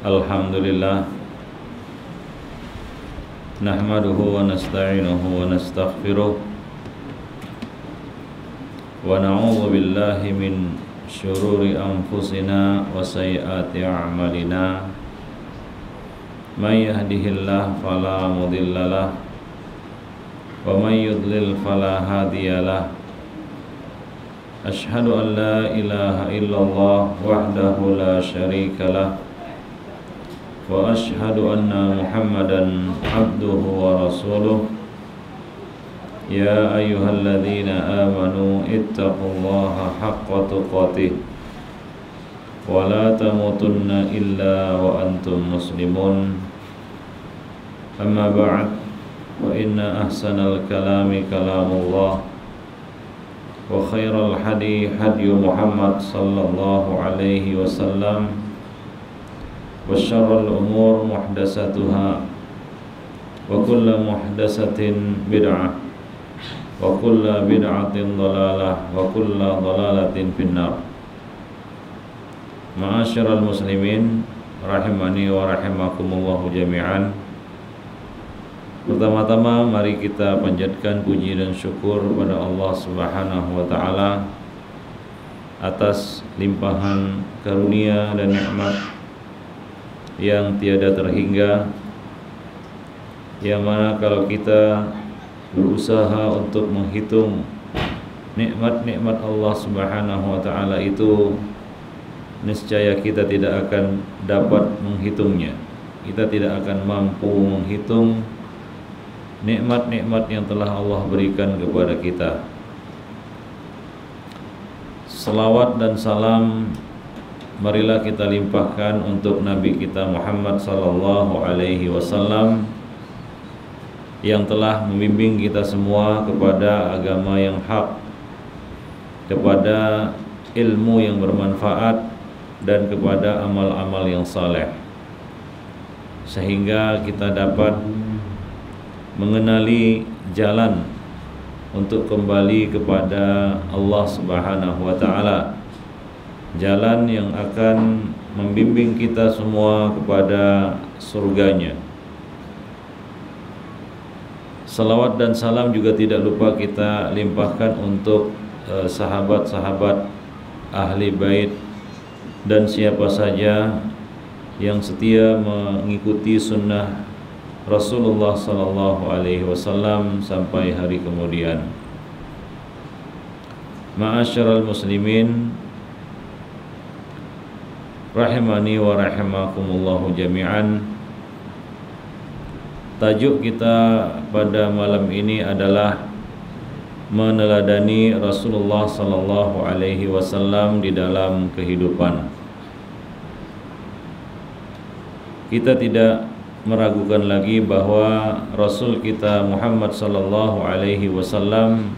Alhamdulillah nahmaduhu wa nasta'inuhu wa nastaghfiruh wa na'udzu billahi min syururi anfusina wa sayyiati a'malina may yahdihillahu fala mudhillalah wa may yudlil fala hadiyalah. Ashhadu an la ilaha illallah wahdahu la syarikalah wa ashhadu anna Muhammadan abduhu wa rasuluh. Ya ayyuhalladzina amanu ittaqullaha haqqa tuqatih wa la tamutunna illa wa antum muslimun. Amma ba'd, wa inna ahsanal kalami kalamullah wa khairal hadi hadyu Muhammad sallallahu alaihi wasallam wa syarrul umur muhdatsatuha wa kullu muhdatsatin bid'ah wa kullu bid'atin dhalalah wa kullu dhalalatin finnar. Ma'asyiral muslimin rahimani wa rahimakumullah jami'an. Pertama-tama mari kita panjatkan puji dan syukur kepada Allah Subhanahu wa taala atas limpahan karunia dan nikmat yang tiada terhingga, yang mana kalau kita berusaha untuk menghitung nikmat-nikmat Allah Subhanahu wa taala itu, niscaya kita tidak akan dapat menghitungnya. Kita tidak akan mampu menghitung nikmat-nikmat yang telah Allah berikan kepada kita. Salawat dan salam marilah kita limpahkan untuk Nabi kita Muhammad sallallahu alaihi wasallam yang telah membimbing kita semua kepada agama yang hak, kepada ilmu yang bermanfaat, dan kepada amal-amal yang saleh, sehingga kita dapat mengenali jalan untuk kembali kepada Allah Subhanahu wa taala, jalan yang akan membimbing kita semua kepada surganya. Salawat dan salam juga tidak lupa kita limpahkan untuk sahabat-sahabat ahli bait dan siapa saja yang setia mengikuti sunnah Rasulullah sallallahu alaihi wasallam sampai hari kemudian. Ma'asyiral muslimin rahimani wa rahimakumullah jami'an. Tajuk kita pada malam ini adalah meneladani Rasulullah sallallahu alaihi wasallam di dalam kehidupan. Kita tidak meragukan lagi bahwa Rasul kita Muhammad sallallahu alaihi wasallam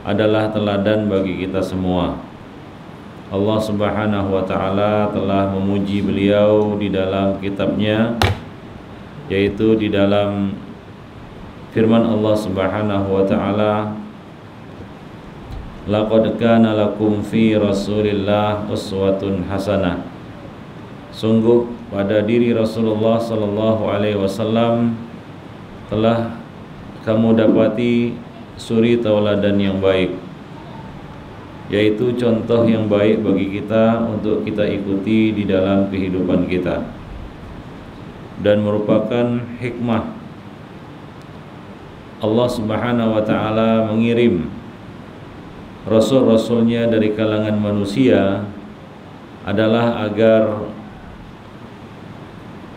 adalah teladan bagi kita semua. Allah Subhanahu wa taala telah memuji beliau di dalam kitabnya, yaitu di dalam firman Allah Subhanahu wa taala, laqad kana lakum fi Rasulillah uswatun hasanah. Sungguh pada diri Rasulullah sallallahu alaihi wasallam telah kamu dapati suri tauladan yang baik, yaitu contoh yang baik bagi kita untuk kita ikuti di dalam kehidupan kita, dan merupakan hikmah Allah Subhanahu wa taala mengirim rasul-rasulnya dari kalangan manusia adalah agar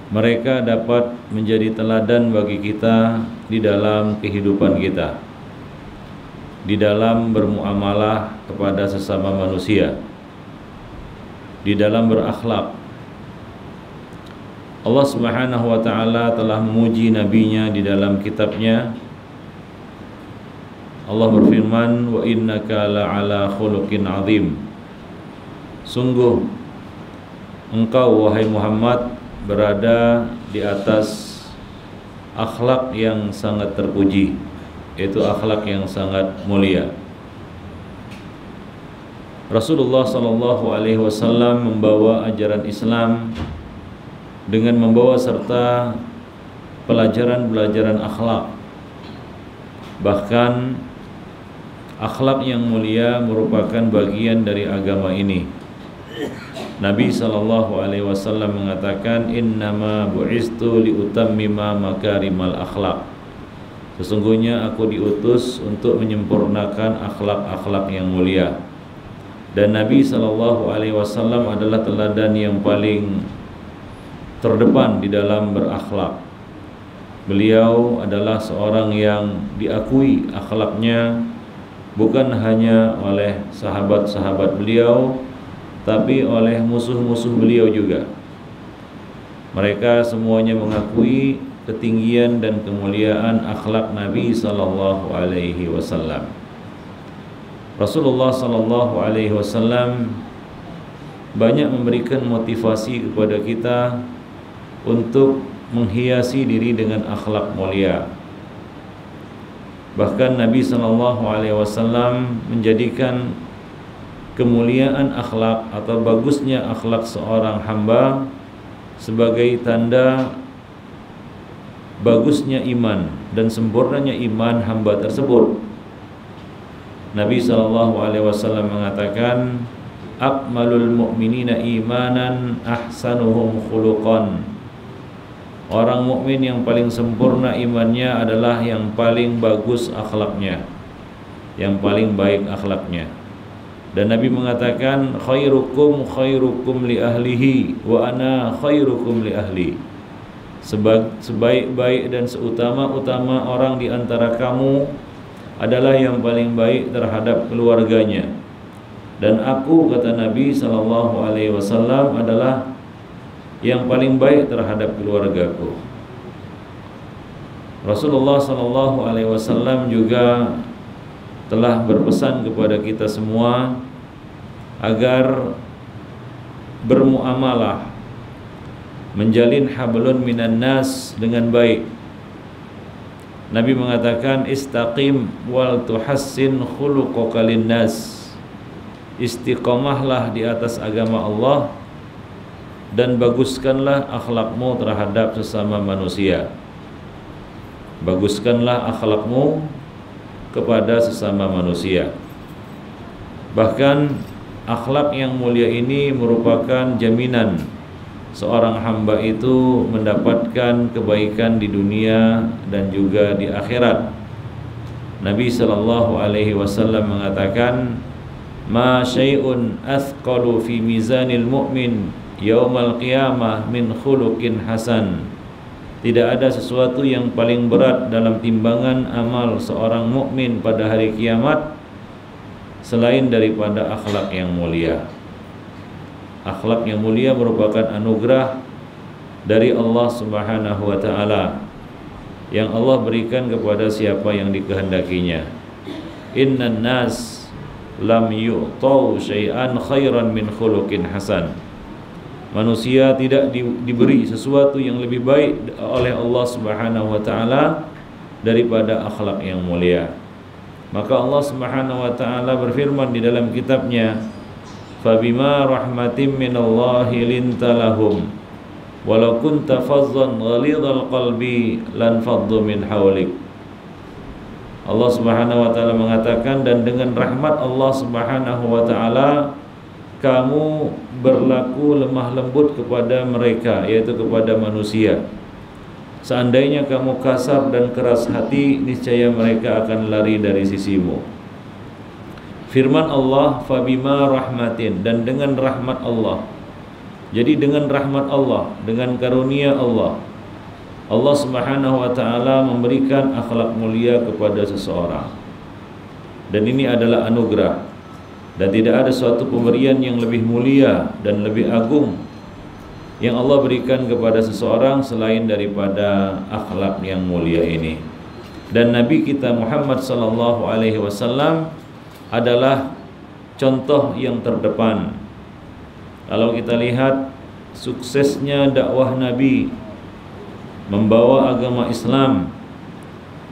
mereka dapat menjadi teladan bagi kita di dalam kehidupan kita, di dalam bermuamalah kepada sesama manusia, di dalam berakhlak. Allah Subhanahu wa taala telah memuji nabinya di dalam kitabnya. Allah berfirman, wa innaka la'ala khuluqin azim. Sungguh engkau wahai Muhammad berada di atas akhlak yang sangat terpuji, yaitu akhlak yang sangat mulia. Rasulullah sallallahu alaihi wasallam membawa ajaran Islam dengan membawa serta pelajaran-pelajaran akhlak. Bahkan akhlak yang mulia merupakan bagian dari agama ini. Nabi SAW mengatakan, innama bu'istu liutammima makarimal akhlak. Sesungguhnya aku diutus untuk menyempurnakan akhlak-akhlak yang mulia. Dan Nabi SAW adalah teladan yang paling terdepan di dalam berakhlak. Beliau adalah seorang yang diakui akhlaknya bukan hanya oleh sahabat-sahabat beliau, tapi oleh musuh-musuh beliau juga. Mereka semuanya mengakui ketinggian dan kemuliaan akhlak Nabi sallallahu alaihi wasallam. Rasulullah sallallahu alaihi wasallam banyak memberikan motivasi kepada kita untuk menghiasi diri dengan akhlak mulia. Bahkan Nabi sallallahu alaihi wasallam menjadikan kemuliaan akhlak atau bagusnya akhlak seorang hamba sebagai tanda bagusnya iman dan sempurnanya iman hamba tersebut. Nabi SAW mengatakan, akmalul mu'minina imanan ahsanuhum khuluqan. Orang mukmin yang paling sempurna imannya adalah yang paling bagus akhlaknya, yang paling baik akhlaknya. Dan Nabi mengatakan, khairukum khairukum li ahlihi wa ana khairukum li ahli. Sebaik-baik dan seutama-utama orang di antara kamu adalah yang paling baik terhadap keluarganya. Dan aku, kata Nabi SAW, adalah yang paling baik terhadap keluargaku. Rasulullah SAW juga telah berpesan kepada kita semua agar bermuamalah, menjalin hablun minan nas dengan baik. Nabi mengatakan, istaqim wal tuhassin khuluqaka linnas. Istiqomahlah di atas agama Allah dan baguskanlah akhlakmu terhadap sesama manusia. Baguskanlah akhlakmu kepada sesama manusia. Bahkan akhlak yang mulia ini merupakan jaminan seorang hamba itu mendapatkan kebaikan di dunia dan juga di akhirat. Nabi SAW mengatakan, ma syai'un athqalu fi mizanil mu'min yaumal qiyamah min khuluqin hasan. Tidak ada sesuatu yang paling berat dalam timbangan amal seorang mukmin pada hari kiamat selain daripada akhlak yang mulia. Akhlak yang mulia merupakan anugerah dari Allah Subhanahu wa taala yang Allah berikan kepada siapa yang dikehendakinya. Innan nas lam yu'tau syai'an khairan min khuluqin hasan. Manusia tidak diberi sesuatu yang lebih baik oleh Allah Subhanahu wa taala daripada akhlak yang mulia. Maka Allah Subhanahu wa taala berfirman di dalam kitabnya, fabima rahmatim minallahi lintalahum walau kunta fazzan ghalidhal qalbi lan faddu min hawlik. Allah Subhanahu wa taala mengatakan, dan dengan rahmat Allah Subhanahu wa taala kamu berlaku lemah lembut kepada mereka, yaitu kepada manusia. Seandainya kamu kasar dan keras hati, niscaya mereka akan lari dari sisimu. Firman Allah, fabima rahmatin, dan dengan rahmat Allah. Jadi dengan rahmat Allah, dengan karunia Allah, Allah Subhanahu wa taala memberikan akhlak mulia kepada seseorang. Dan ini adalah anugerah. Dan tidak ada suatu pemberian yang lebih mulia dan lebih agung yang Allah berikan kepada seseorang selain daripada akhlak yang mulia ini. Dan Nabi kita Muhammad sallallahu alaihi wasallam adalah contoh yang terdepan. Kalau kita lihat suksesnya dakwah Nabi membawa agama Islam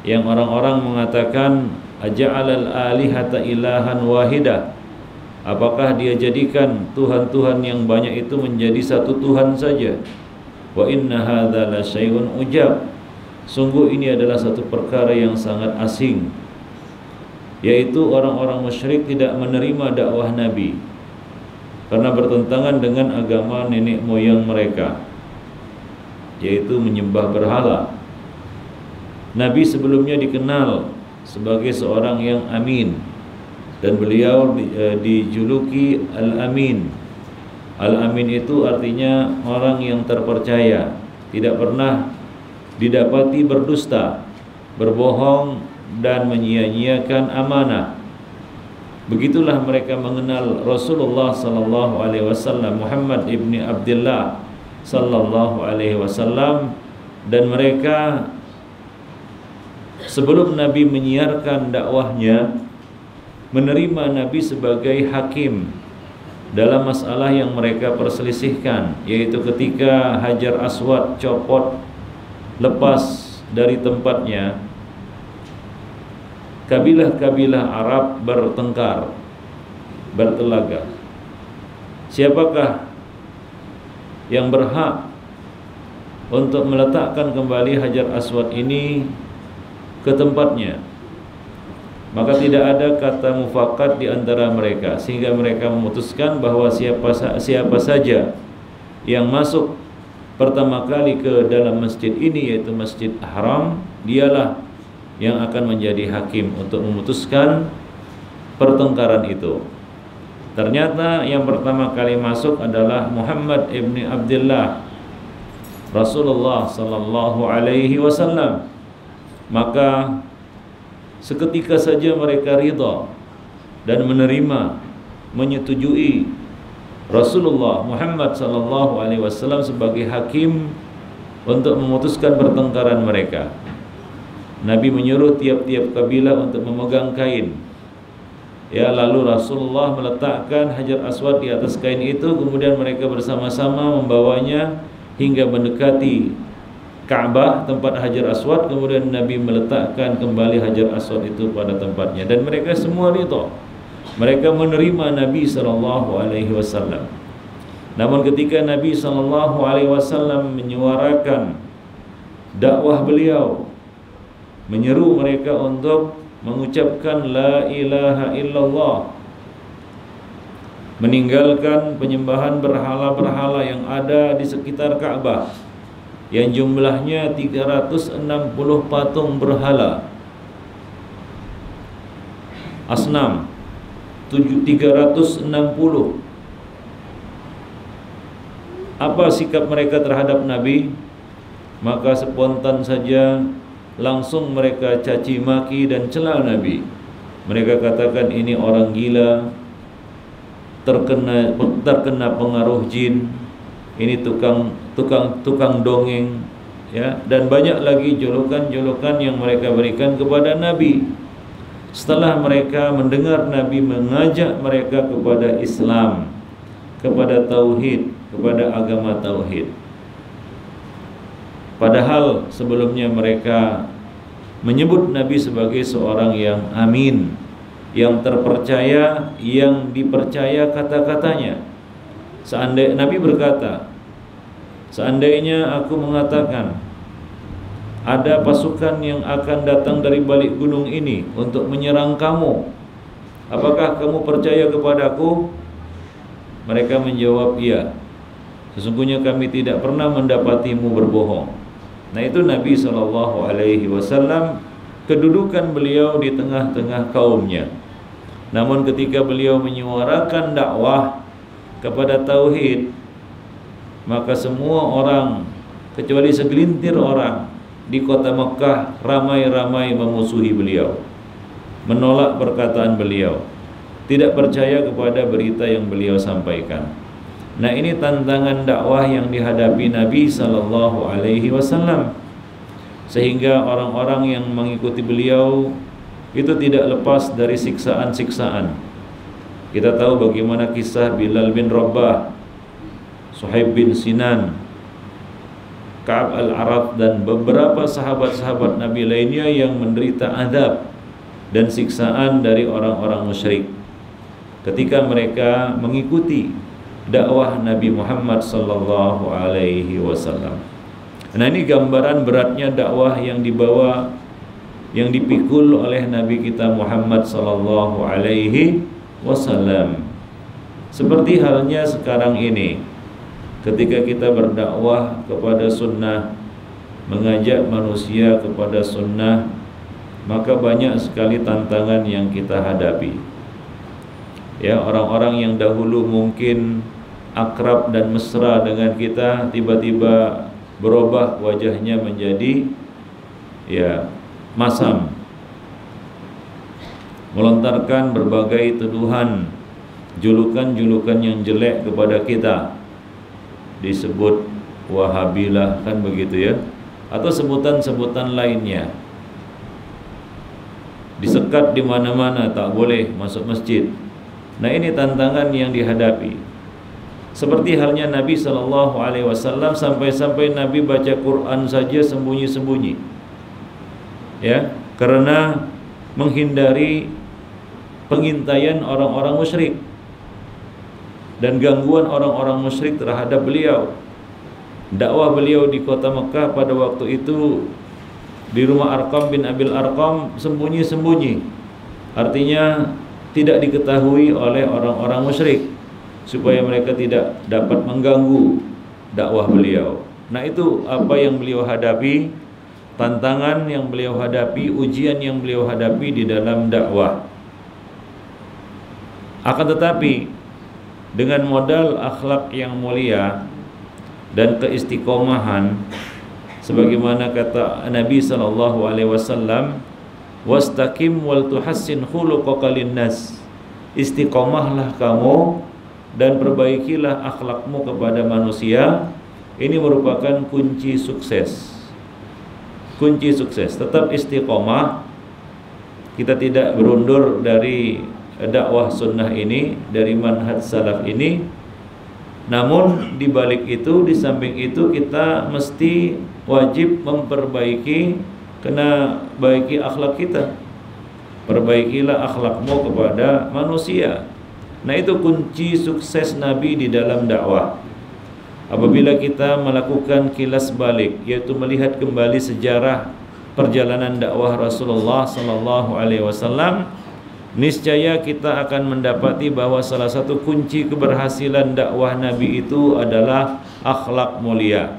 yang orang-orang mengatakan aja'alal alihata ilahan wahidah. Apakah dia jadikan Tuhan-Tuhan yang banyak itu menjadi satu Tuhan saja? Wa inna hadza la syai'un ujab. Sungguh ini adalah satu perkara yang sangat asing, yaitu orang-orang musyrik tidak menerima dakwah Nabi karena bertentangan dengan agama nenek moyang mereka, yaitu menyembah berhala. Nabi sebelumnya dikenal sebagai seorang yang amin, dan beliau dijuluki Al-Amin. Al-Amin itu artinya orang yang terpercaya, tidak pernah didapati berdusta, berbohong, dan menyia-nyiakan amanah. Begitulah mereka mengenal Rasulullah sallallahu alaihi wasallam, Muhammad ibni Abdullah sallallahu alaihi wasallam, dan mereka sebelum Nabi menyiarkan dakwahnya menerima Nabi sebagai hakim dalam masalah yang mereka perselisihkan, yaitu ketika Hajar Aswad copot lepas dari tempatnya, kabilah-kabilah Arab bertengkar, bertelaga. Siapakah yang berhak untuk meletakkan kembali Hajar Aswad ini ke tempatnya? Maka tidak ada kata mufakat di antara mereka, sehingga mereka memutuskan bahwa siapa saja yang masuk pertama kali ke dalam masjid ini, yaitu Masjid Haram, dialah yang akan menjadi hakim untuk memutuskan pertengkaran itu. Ternyata yang pertama kali masuk adalah Muhammad ibni Abdullah, Rasulullah sallallahu alaihi wasallam. Maka seketika saja mereka ridha dan menerima, menyetujui Rasulullah Muhammad sallallahu alaihi wasallam sebagai hakim untuk memutuskan pertengkaran mereka. Nabi menyuruh tiap-tiap kabilah untuk memegang kain. Ya, lalu Rasulullah meletakkan Hajar Aswad di atas kain itu, kemudian mereka bersama-sama membawanya hingga mendekati Ka'bah, tempat Hajar Aswad. Kemudian Nabi meletakkan kembali Hajar Aswad itu pada tempatnya, dan mereka semua ridha. Mereka menerima Nabi sallallahu alaihi wasallam. Namun ketika Nabi sallallahu alaihi wasallam menyuarakan dakwah beliau, menyeru mereka untuk mengucapkan la ilaha illallah, meninggalkan penyembahan berhala-berhala yang ada di sekitar Ka'bah, yang jumlahnya 360 patung berhala, asnam 360. Apa sikap mereka terhadap Nabi? Maka spontan saja langsung mereka caci maki dan cela Nabi. Mereka katakan ini orang gila, terkena pengaruh jin, ini tukang dongeng, ya, dan banyak lagi julukan-julukan yang mereka berikan kepada Nabi. Setelah mereka mendengar Nabi mengajak mereka kepada Islam, kepada tauhid, kepada agama tauhid. Padahal sebelumnya mereka menyebut Nabi sebagai seorang yang amin, yang terpercaya, yang dipercaya kata-katanya. Nabi berkata, seandainya aku mengatakan ada pasukan yang akan datang dari balik gunung ini untuk menyerang kamu, apakah kamu percaya kepadaku? Mereka menjawab, iya. Sesungguhnya kami tidak pernah mendapatimu berbohong. Nah, itu Nabi SAW, kedudukan beliau di tengah-tengah kaumnya. Namun ketika beliau menyuarakan dakwah kepada tauhid, maka semua orang kecuali segelintir orang di kota Mekah ramai-ramai memusuhi beliau, menolak perkataan beliau, tidak percaya kepada berita yang beliau sampaikan. Nah, ini tantangan dakwah yang dihadapi Nabi sallallahu alaihi wasallam, sehingga orang-orang yang mengikuti beliau itu tidak lepas dari siksaan-siksaan. Kita tahu bagaimana kisah Bilal bin Rabah, Suhaib bin Sinan, Ka'ab al-Arab, dan beberapa sahabat-sahabat Nabi lainnya yang menderita azab dan siksaan dari orang-orang musyrik ketika mereka mengikuti dakwah Nabi Muhammad sallallahu alaihi wasallam. Nah, ini gambaran beratnya dakwah yang dibawa, yang dipikul oleh Nabi kita Muhammad sallallahu alaihi wasallam. Seperti halnya sekarang ini, ketika kita berdakwah kepada sunnah, mengajak manusia kepada sunnah, maka banyak sekali tantangan yang kita hadapi. Ya, orang-orang yang dahulu mungkin akrab dan mesra dengan kita, tiba-tiba berubah wajahnya menjadi masam, melontarkan berbagai tuduhan, julukan-julukan yang jelek kepada kita, disebut Wahabilah, kan begitu ya, atau sebutan-sebutan lainnya. Disekat di mana-mana, tak boleh masuk masjid. Nah, ini tantangan yang dihadapi. Seperti halnya Nabi sallallahu alaihi wasallam, sampai-sampai Nabi baca Quran saja sembunyi-sembunyi. Ya, karena menghindari pengintaian orang-orang musyrik dan gangguan orang-orang musyrik terhadap beliau. Dakwah beliau di kota Mekah pada waktu itu di rumah Arqam bin Abil Arqam sembunyi-sembunyi. Artinya tidak diketahui oleh orang-orang musyrik, supaya mereka tidak dapat mengganggu dakwah beliau. Nah, itu apa yang beliau hadapi, tantangan yang beliau hadapi, ujian yang beliau hadapi di dalam dakwah. Akan tetapi dengan modal akhlak yang mulia dan keistiqomahan, sebagaimana kata Nabi sallallahu alaihi wasallam, wastaqim wal tuhassin khuluqaka linnas. Istiqomahlah kamu dan perbaikilah akhlakmu kepada manusia. Ini merupakan kunci sukses. Kunci sukses. Tetap istiqomah. Kita tidak berundur dari dakwah sunnah ini, dari manhaj salaf ini. Namun di balik itu, di samping itu, kita mesti wajib memperbaiki, kena baiki akhlak kita. Perbaikilah akhlakmu kepada manusia. Nah, itu kunci sukses Nabi di dalam dakwah. Apabila kita melakukan kilas balik, yaitu melihat kembali sejarah perjalanan dakwah Rasulullah sallallahu alaihi wasallam, niscaya kita akan mendapati bahwa salah satu kunci keberhasilan dakwah Nabi itu adalah akhlak mulia.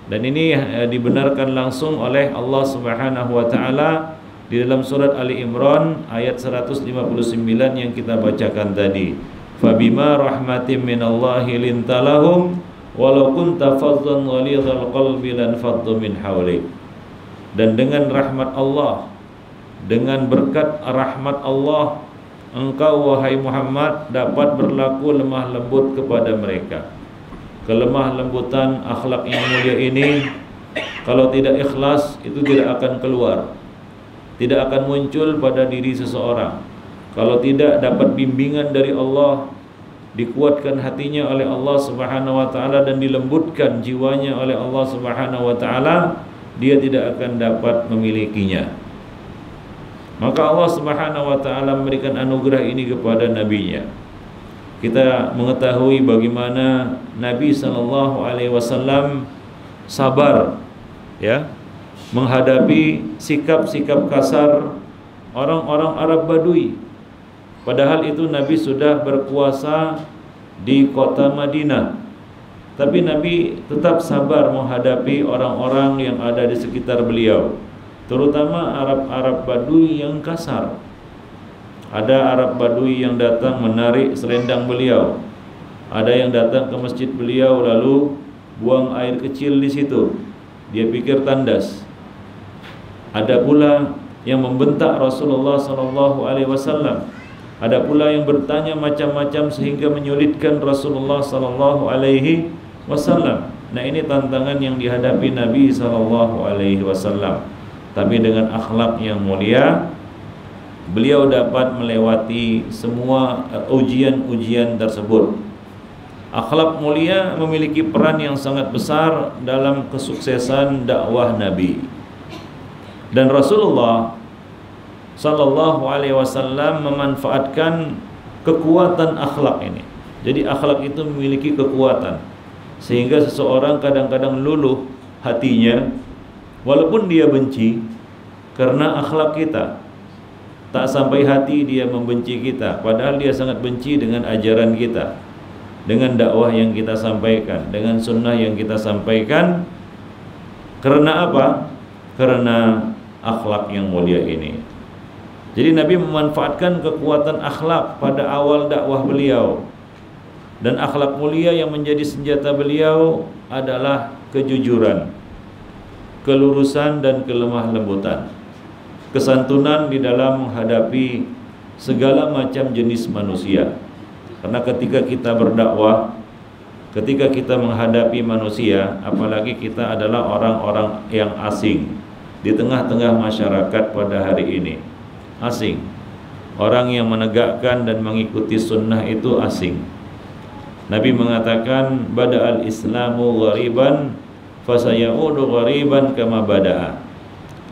Dan ini dibenarkan langsung oleh Allah Subhanahu wa taala di dalam surat Ali Imran ayat 159 yang kita bacakan tadi. Fabima rahmatin minallahi lintalahum walau kunta faddan ghalidhal qalbi lan faddu min hawlik. Dan dengan rahmat Allah, dengan berkat rahmat Allah, engkau wahai Muhammad dapat berlaku lemah lembut kepada mereka. Kelemah lembutan akhlak yang mulia ini, kalau tidak ikhlas, itu tidak akan keluar, tidak akan muncul pada diri seseorang. Kalau tidak dapat bimbingan dari Allah, dikuatkan hatinya oleh Allah Subhanahu wa taala dan dilembutkan jiwanya oleh Allah Subhanahu wa taala, dia tidak akan dapat memilikinya. Maka Allah Subhanahu wa taala memberikan anugerah ini kepada nabinya. Kita mengetahui bagaimana Nabi sallallahu alaihi wasallam sabar ya menghadapi sikap-sikap kasar orang-orang Arab Badui. Padahal itu Nabi sudah berkuasa di kota Madinah, tapi Nabi tetap sabar menghadapi orang-orang yang ada di sekitar beliau, terutama Arab-Arab Badui yang kasar. Ada Arab Badui yang datang menarik selendang beliau, ada yang datang ke masjid beliau lalu buang air kecil di situ, dia pikir tandas. Ada pula yang membentak Rasulullah SAW. Ada pula yang bertanya macam-macam sehingga menyulitkan Rasulullah SAW. Nah, ini tantangan yang dihadapi Nabi SAW. Tapi dengan akhlak yang mulia, beliau dapat melewati semua ujian-ujian tersebut. Akhlak mulia memiliki peran yang sangat besar dalam kesuksesan dakwah Nabi. Dan Rasulullah sallallahu alaihi wasallam memanfaatkan kekuatan akhlak ini. Jadi akhlak itu memiliki kekuatan, sehingga seseorang kadang-kadang luluh hatinya walaupun dia benci karena akhlak kita. Tak sampai hati dia membenci kita, padahal dia sangat benci dengan ajaran kita, dengan dakwah yang kita sampaikan, dengan sunnah yang kita sampaikan. Karena apa? Karena akhlak yang mulia ini. Jadi Nabi memanfaatkan kekuatan akhlak pada awal dakwah beliau. Dan akhlak mulia yang menjadi senjata beliau adalah kejujuran, kelurusan dan kelemah lembutan, kesantunan di dalam menghadapi segala macam jenis manusia. Karena ketika kita berdakwah, ketika kita menghadapi manusia, apalagi kita adalah orang-orang yang asing di tengah-tengah masyarakat pada hari ini, asing. Orang yang menegakkan dan mengikuti sunnah itu asing. Nabi mengatakan, bada'al islamu ghariban fasayaudu ghariban kama bada'a.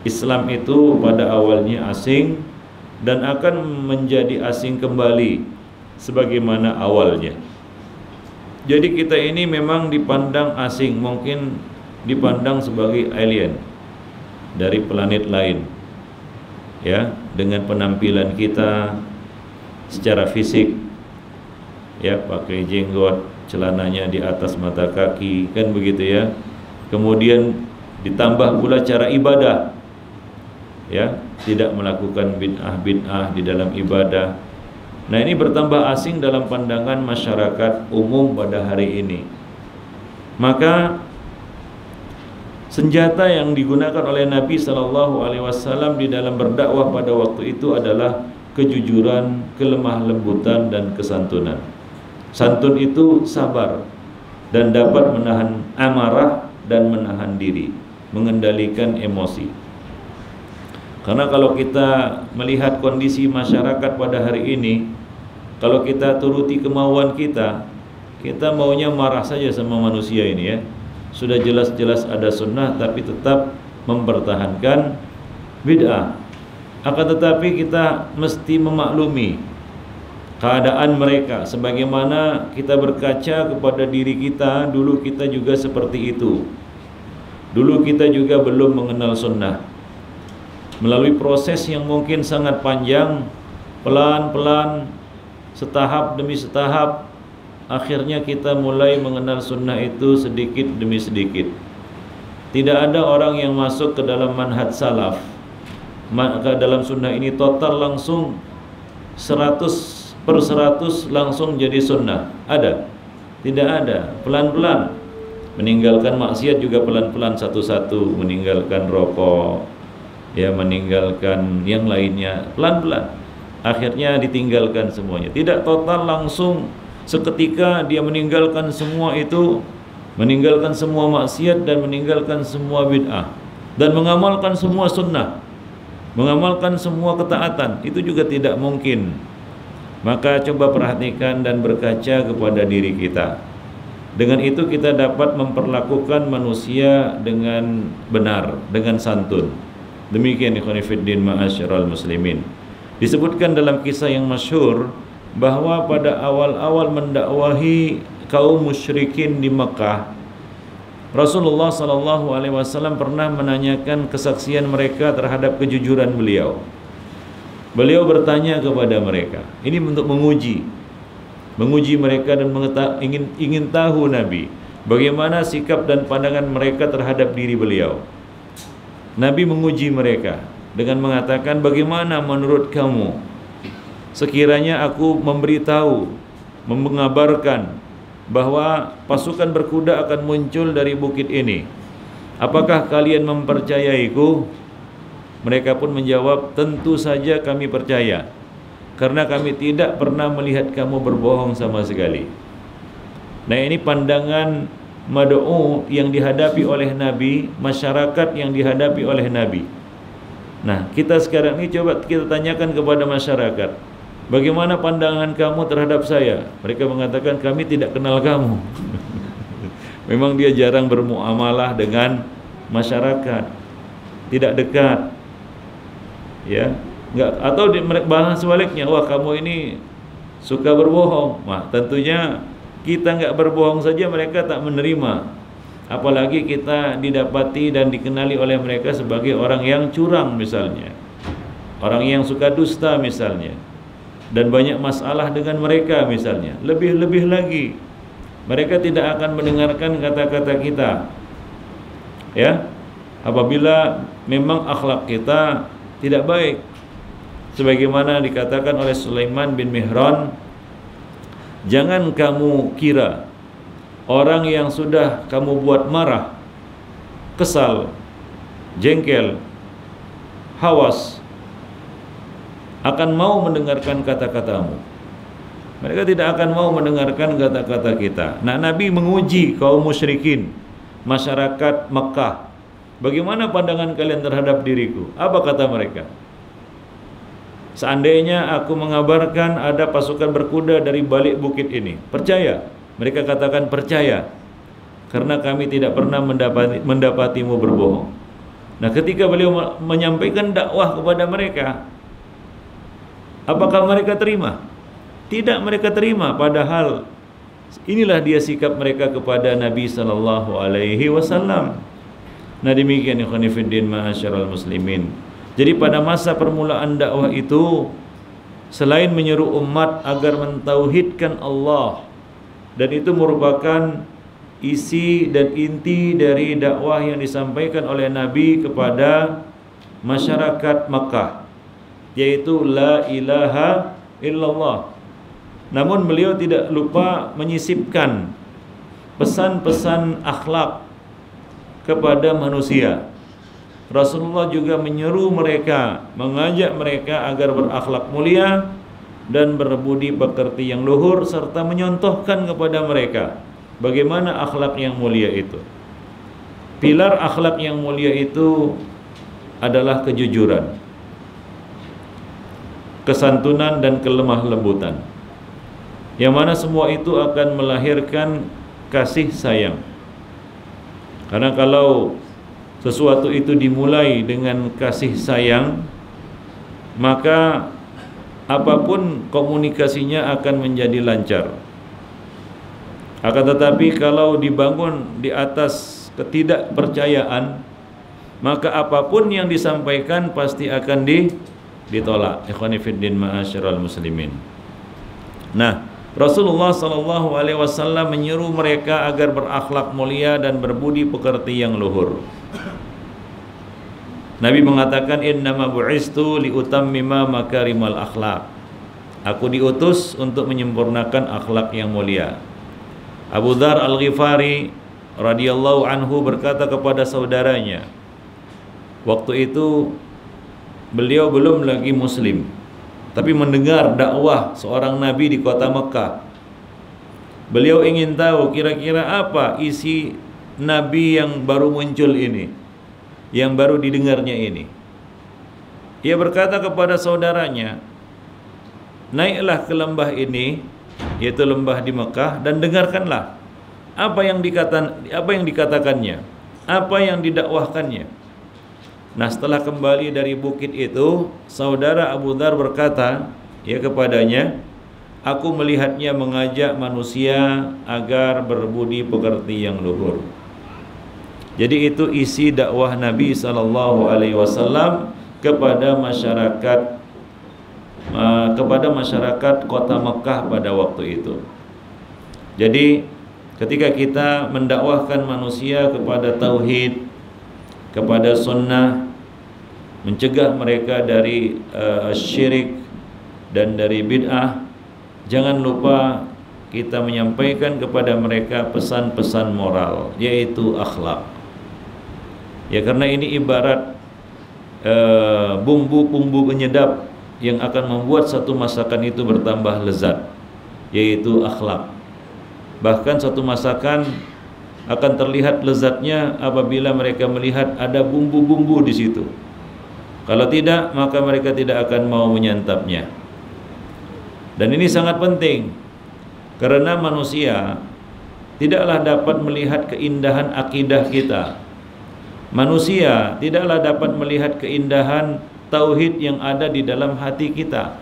Islam itu pada awalnya asing dan akan menjadi asing kembali sebagaimana awalnya. Jadi kita ini memang dipandang asing, mungkin dipandang sebagai alien dari planet lain, ya, dengan penampilan kita secara fisik, ya, pakai jenggot, celananya di atas mata kaki, kan begitu ya. Kemudian ditambah pula cara ibadah, ya, tidak melakukan bid'ah di dalam ibadah. Nah, ini bertambah asing dalam pandangan masyarakat umum pada hari ini. Maka senjata yang digunakan oleh Nabi SAW di dalam berdakwah pada waktu itu adalah kejujuran, kelemah lembutan dan kesantunan. Santun itu sabar dan dapat menahan amarah dan menahan diri, mengendalikan emosi. Karena kalau kita melihat kondisi masyarakat pada hari ini, kalau kita turuti kemauan kita, kita maunya marah saja sama manusia ini, ya. Sudah jelas-jelas ada sunnah tapi tetap mempertahankan bid'ah. Akan tetapi kita mesti memaklumi keadaan mereka, sebagaimana kita berkaca kepada diri kita. Dulu kita juga seperti itu. Dulu kita juga belum mengenal sunnah. Melalui proses yang mungkin sangat panjang, pelan-pelan, setahap demi setahap, akhirnya kita mulai mengenal sunnah itu sedikit demi sedikit. Tidak ada orang yang masuk ke dalam manhaj salaf, maka dalam sunnah ini total langsung 100% langsung jadi sunnah. Ada? Tidak ada. Pelan-pelan. Meninggalkan maksiat juga pelan-pelan, satu-satu. Meninggalkan rokok, ya, meninggalkan yang lainnya pelan-pelan. Akhirnya ditinggalkan semuanya. Tidak total langsung seketika dia meninggalkan semua itu, meninggalkan semua maksiat dan meninggalkan semua bid'ah, dan mengamalkan semua sunnah, mengamalkan semua ketaatan. Itu juga tidak mungkin. Maka coba perhatikan dan berkaca kepada diri kita. Dengan itu kita dapat memperlakukan manusia dengan benar, dengan santun. Demikian ikhwan fillah ma'asyiral muslimin. Disebutkan dalam kisah yang masyhur bahwa pada awal-awal mendakwahi kaum musyrikin di Mekah, Rasulullah SAW pernah menanyakan kesaksian mereka terhadap kejujuran beliau. Beliau bertanya kepada mereka, ini untuk menguji mereka dan ingin tahu Nabi bagaimana sikap dan pandangan mereka terhadap diri beliau. Nabi menguji mereka dengan mengatakan, bagaimana menurut kamu sekiranya aku memberitahu, mengabarkan bahwa pasukan berkuda akan muncul dari bukit ini, apakah kalian mempercayaiku? Mereka pun menjawab, tentu saja kami percaya, karena kami tidak pernah melihat kamu berbohong sama sekali. Nah, ini pandangan mad'u yang dihadapi oleh Nabi, masyarakat yang dihadapi oleh Nabi. Nah, kita sekarang ini coba kita tanyakan kepada masyarakat, bagaimana pandangan kamu terhadap saya? Mereka mengatakan, kami tidak kenal kamu. Memang dia jarang bermuamalah dengan masyarakat, tidak dekat, ya. Enggak, atau bahasa sebaliknya, wah kamu ini suka berbohong. Nah, tentunya kita nggak berbohong saja mereka tak menerima, apalagi kita didapati dan dikenali oleh mereka sebagai orang yang curang misalnya, orang yang suka dusta misalnya, dan banyak masalah dengan mereka misalnya. Lebih-lebih lagi mereka tidak akan mendengarkan kata-kata kita, ya, apabila memang akhlak kita tidak baik. Sebagaimana dikatakan oleh Sulaiman bin Mihran, jangan kamu kira orang yang sudah kamu buat marah, kesal, jengkel, hawas akan mau mendengarkan kata-katamu. Mereka tidak akan mau mendengarkan kata-kata kita. Nah, Nabi menguji kaum musyrikin, masyarakat Mekah. Bagaimana pandangan kalian terhadap diriku? Apa kata mereka? Seandainya aku mengabarkan ada pasukan berkuda dari balik bukit ini, percaya? Mereka katakan percaya, karena kami tidak pernah mendapatimu berbohong. Nah, ketika beliau menyampaikan dakwah kepada mereka, apakah mereka terima? Tidak mereka terima, padahal inilah dia sikap mereka kepada Nabi sallallahu alaihi wasallam. Nah, demikian ikhwan fillah ma'asyiral muslimin. Jadi pada masa permulaan dakwah itu, selain menyeru umat agar mentauhidkan Allah, dan itu merupakan isi dan inti dari dakwah yang disampaikan oleh Nabi kepada masyarakat Makkah, yaitu la ilaha illallah. Namun beliau tidak lupa menyisipkan pesan-pesan akhlak kepada manusia. Rasulullah juga menyeru mereka, mengajak mereka agar berakhlak mulia dan berbudi pekerti yang luhur, serta menyontohkan kepada mereka bagaimana akhlak yang mulia itu. Pilar akhlak yang mulia itu adalah kejujuran, kesantunan dan kelemah lembutan, yang mana semua itu akan melahirkan kasih sayang. Karena kalau sesuatu itu dimulai dengan kasih sayang, maka apapun komunikasinya akan menjadi lancar. Akan tetapi kalau dibangun di atas ketidakpercayaan, maka apapun yang disampaikan pasti akan ditolak. Ikhwani fiddin ma'asyiral muslimin. Nah, Rasulullah sallallahu alaihi wasallam menyuruh mereka agar berakhlak mulia dan berbudi pekerti yang luhur. Nabi mengatakan, innama bu'istu liutammima makarimal akhlak. Aku diutus untuk menyempurnakan akhlak yang mulia. Abu Dzar Al-Ghifari radhiyallahu anhu berkata kepada saudaranya, waktu itu beliau belum lagi muslim, tapi mendengar dakwah seorang nabi di kota Mekah. Beliau ingin tahu kira-kira apa isi nabi yang baru muncul ini, yang baru didengarnya ini. Ia berkata kepada saudaranya, naiklah ke lembah ini, yaitu lembah di Mekah, dan dengarkanlah apa yang dikatakannya, apa yang didakwahkannya. Nah, setelah kembali dari bukit itu, saudara Abu Dzar berkata ya kepadanya, aku melihatnya mengajak manusia agar berbudi pekerti yang luhur. Jadi itu isi dakwah Nabi sallallahu alaihi wasallam kepada masyarakat kota Mekah pada waktu itu. Jadi ketika kita mendakwahkan manusia kepada tauhid, kepada sunnah, mencegah mereka dari syirik dan dari bid'ah, jangan lupa kita menyampaikan kepada mereka pesan-pesan moral, yaitu akhlak. Ya, karena ini ibarat bumbu-bumbu penyedap yang akan membuat satu masakan itu bertambah lezat, yaitu akhlak. Bahkan satu masakan akan terlihat lezatnya apabila mereka melihat ada bumbu-bumbu di situ. Kalau tidak, maka mereka tidak akan mau menyantapnya. Dan ini sangat penting, karena manusia tidaklah dapat melihat keindahan akidah kita. Manusia tidaklah dapat melihat keindahan tauhid yang ada di dalam hati kita.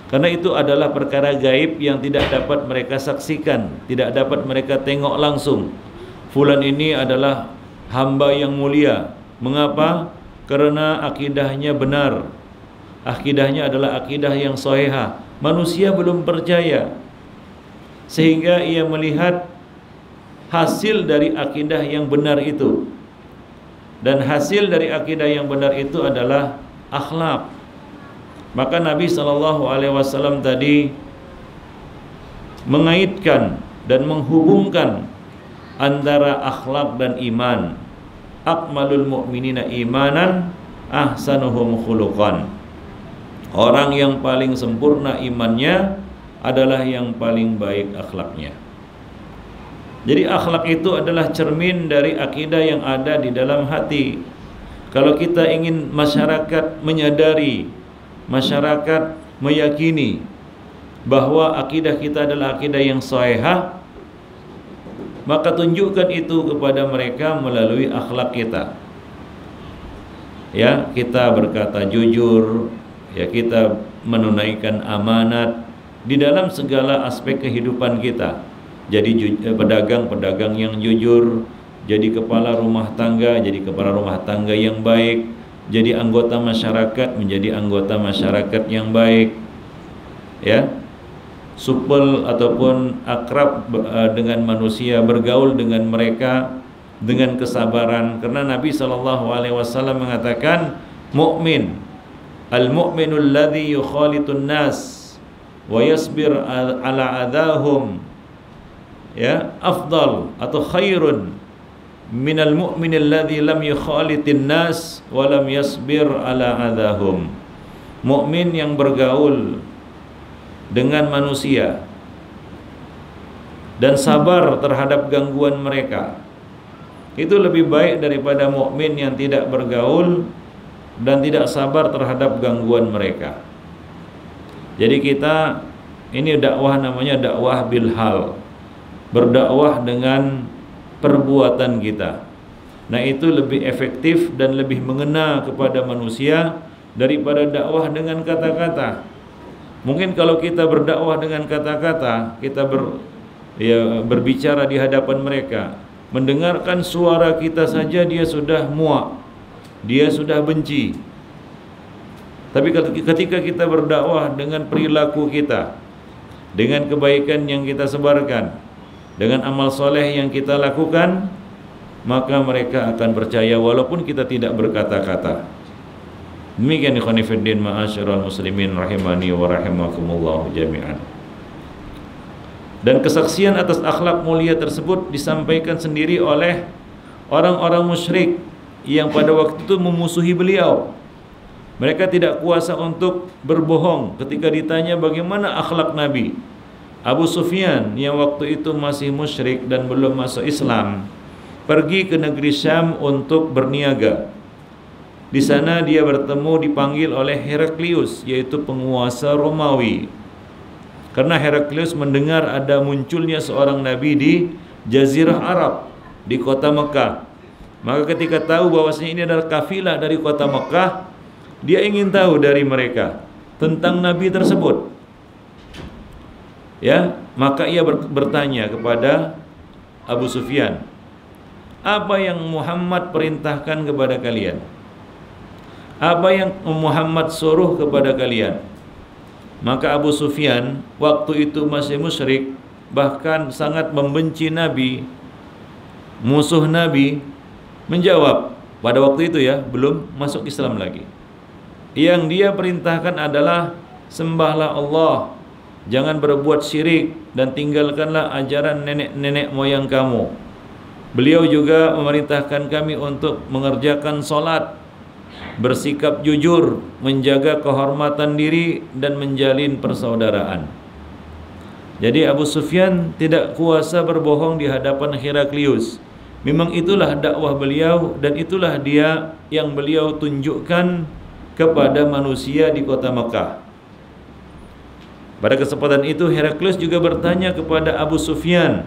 Karena itu adalah perkara gaib yang tidak dapat mereka saksikan, tidak dapat mereka tengok langsung. Fulan ini adalah hamba yang mulia. Mengapa? Karena akidahnya benar. Akidahnya adalah akidah yang sahihah. Manusia belum percaya, sehingga ia melihat hasil dari akidah yang benar itu. Dan hasil dari akidah yang benar itu adalah akhlak. Maka Nabi SAW tadi mengaitkan dan menghubungkan antara akhlak dan iman. Akmalul mu'minina imanan ahsanuhum khuluqan. Orang yang paling sempurna imannya adalah yang paling baik akhlaknya. Jadi akhlak itu adalah cermin dari akidah yang ada di dalam hati. Kalau kita ingin masyarakat menyadari, masyarakat meyakini bahwa akidah kita adalah akidah yang sahihah, maka tunjukkan itu kepada mereka melalui akhlak kita. Ya, kita berkata jujur, ya kita menunaikan amanat di dalam segala aspek kehidupan kita. Jadi pedagang-pedagang yang jujur, jadi kepala rumah tangga, jadi kepala rumah tangga yang baik, jadi anggota masyarakat, menjadi anggota masyarakat yang baik, ya, supel ataupun akrab dengan manusia, bergaul dengan mereka dengan kesabaran. Karena Nabi SAW mengatakan, mukmin, al-mu'minul ladzi yukhalitun nas wa yasbir ala adahum, ya, afdal atau khairun minal mu'minil ladzi lam yukhalitin nas wa lam yasbir ala adahum. Mukmin yang bergaul dengan manusia dan sabar terhadap gangguan mereka itu lebih baik daripada mukmin yang tidak bergaul dan tidak sabar terhadap gangguan mereka. Jadi kita ini dakwah namanya dakwah bilhal, berdakwah dengan perbuatan kita. Nah, itu lebih efektif dan lebih mengena kepada manusia daripada dakwah dengan kata-kata. Mungkin kalau kita berdakwah dengan kata-kata, kita berbicara di hadapan mereka, mendengarkan suara kita saja dia sudah muak, dia sudah benci. Tapi ketika kita berdakwah dengan perilaku kita, dengan kebaikan yang kita sebarkan, dengan amal soleh yang kita lakukan, maka mereka akan percaya walaupun kita tidak berkata-kata. Demikian ikhwan fillah ma'asyiral muslimin rahimani wa rahimakumullah jami'an. Dan kesaksian atas akhlak mulia tersebut disampaikan sendiri oleh orang-orang musyrik yang pada waktu itu memusuhi beliau. Mereka tidak kuasa untuk berbohong ketika ditanya bagaimana akhlak Nabi. Abu Sufyan yang waktu itu masih musyrik dan belum masuk Islam, pergi ke negeri Syam untuk berniaga. Di sana dia dipanggil oleh Heraklius, yaitu penguasa Romawi. Karena Heraklius mendengar ada munculnya seorang nabi di Jazirah Arab, di kota Mekah. Maka ketika tahu bahwasanya ini adalah kafilah dari kota Mekah, dia ingin tahu dari mereka tentang nabi tersebut. Ya, maka ia bertanya kepada Abu Sufyan, apa yang Muhammad perintahkan kepada kalian? Apa yang Muhammad suruh kepada kalian? Maka Abu Sufyan waktu itu masih musyrik, bahkan sangat membenci Nabi, musuh Nabi, menjawab pada waktu itu, ya, belum masuk Islam lagi. Yang dia perintahkan adalah sembahlah Allah, jangan berbuat syirik, dan tinggalkanlah ajaran nenek-nenek moyang kamu. Beliau juga memerintahkan kami untuk mengerjakan sholat, bersikap jujur, menjaga kehormatan diri, dan menjalin persaudaraan. Jadi Abu Sufyan tidak kuasa berbohong di hadapan Heraklius. Memang itulah dakwah beliau, dan itulah dia yang beliau tunjukkan kepada manusia di kota Mekah. Pada kesempatan itu Heraklius juga bertanya kepada Abu Sufyan,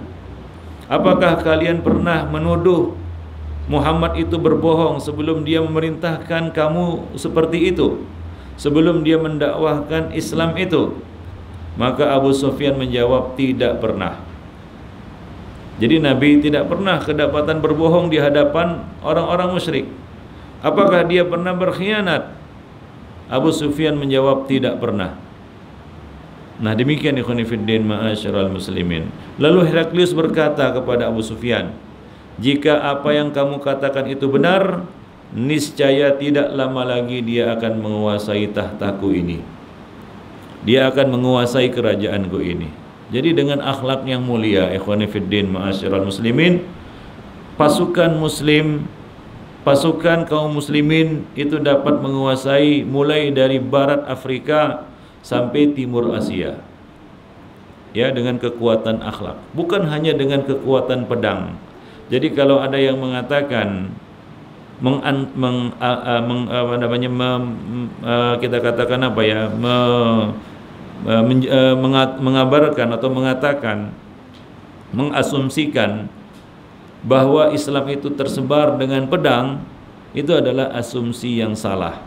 apakah kalian pernah menuduh Muhammad itu berbohong sebelum dia memerintahkan kamu seperti itu, sebelum dia mendakwahkan Islam itu? Maka Abu Sufyan menjawab, tidak pernah. Jadi Nabi tidak pernah kedapatan berbohong di hadapan orang-orang musyrik. Apakah dia pernah berkhianat? Abu Sufyan menjawab, tidak pernah. Nah, demikian ikhwan fillah ma'asyiral muslimin. Lalu Heraklius berkata kepada Abu Sufyan, jika apa yang kamu katakan itu benar, niscaya tidak lama lagi dia akan menguasai tahtaku ini. Dia akan menguasai kerajaanku ini. Jadi dengan akhlak yang mulia, ikhwan fillah ma'asyiral muslimin, pasukan muslim, pasukan kaum muslimin itu dapat menguasai mulai dari barat Afrika sampai timur Asia. Ya, dengan kekuatan akhlak, bukan hanya dengan kekuatan pedang. Jadi kalau ada yang mengatakan kita katakan apa ya, mengabarkan atau mengatakan, mengasumsikan bahwa Islam itu tersebar dengan pedang, itu adalah asumsi yang salah.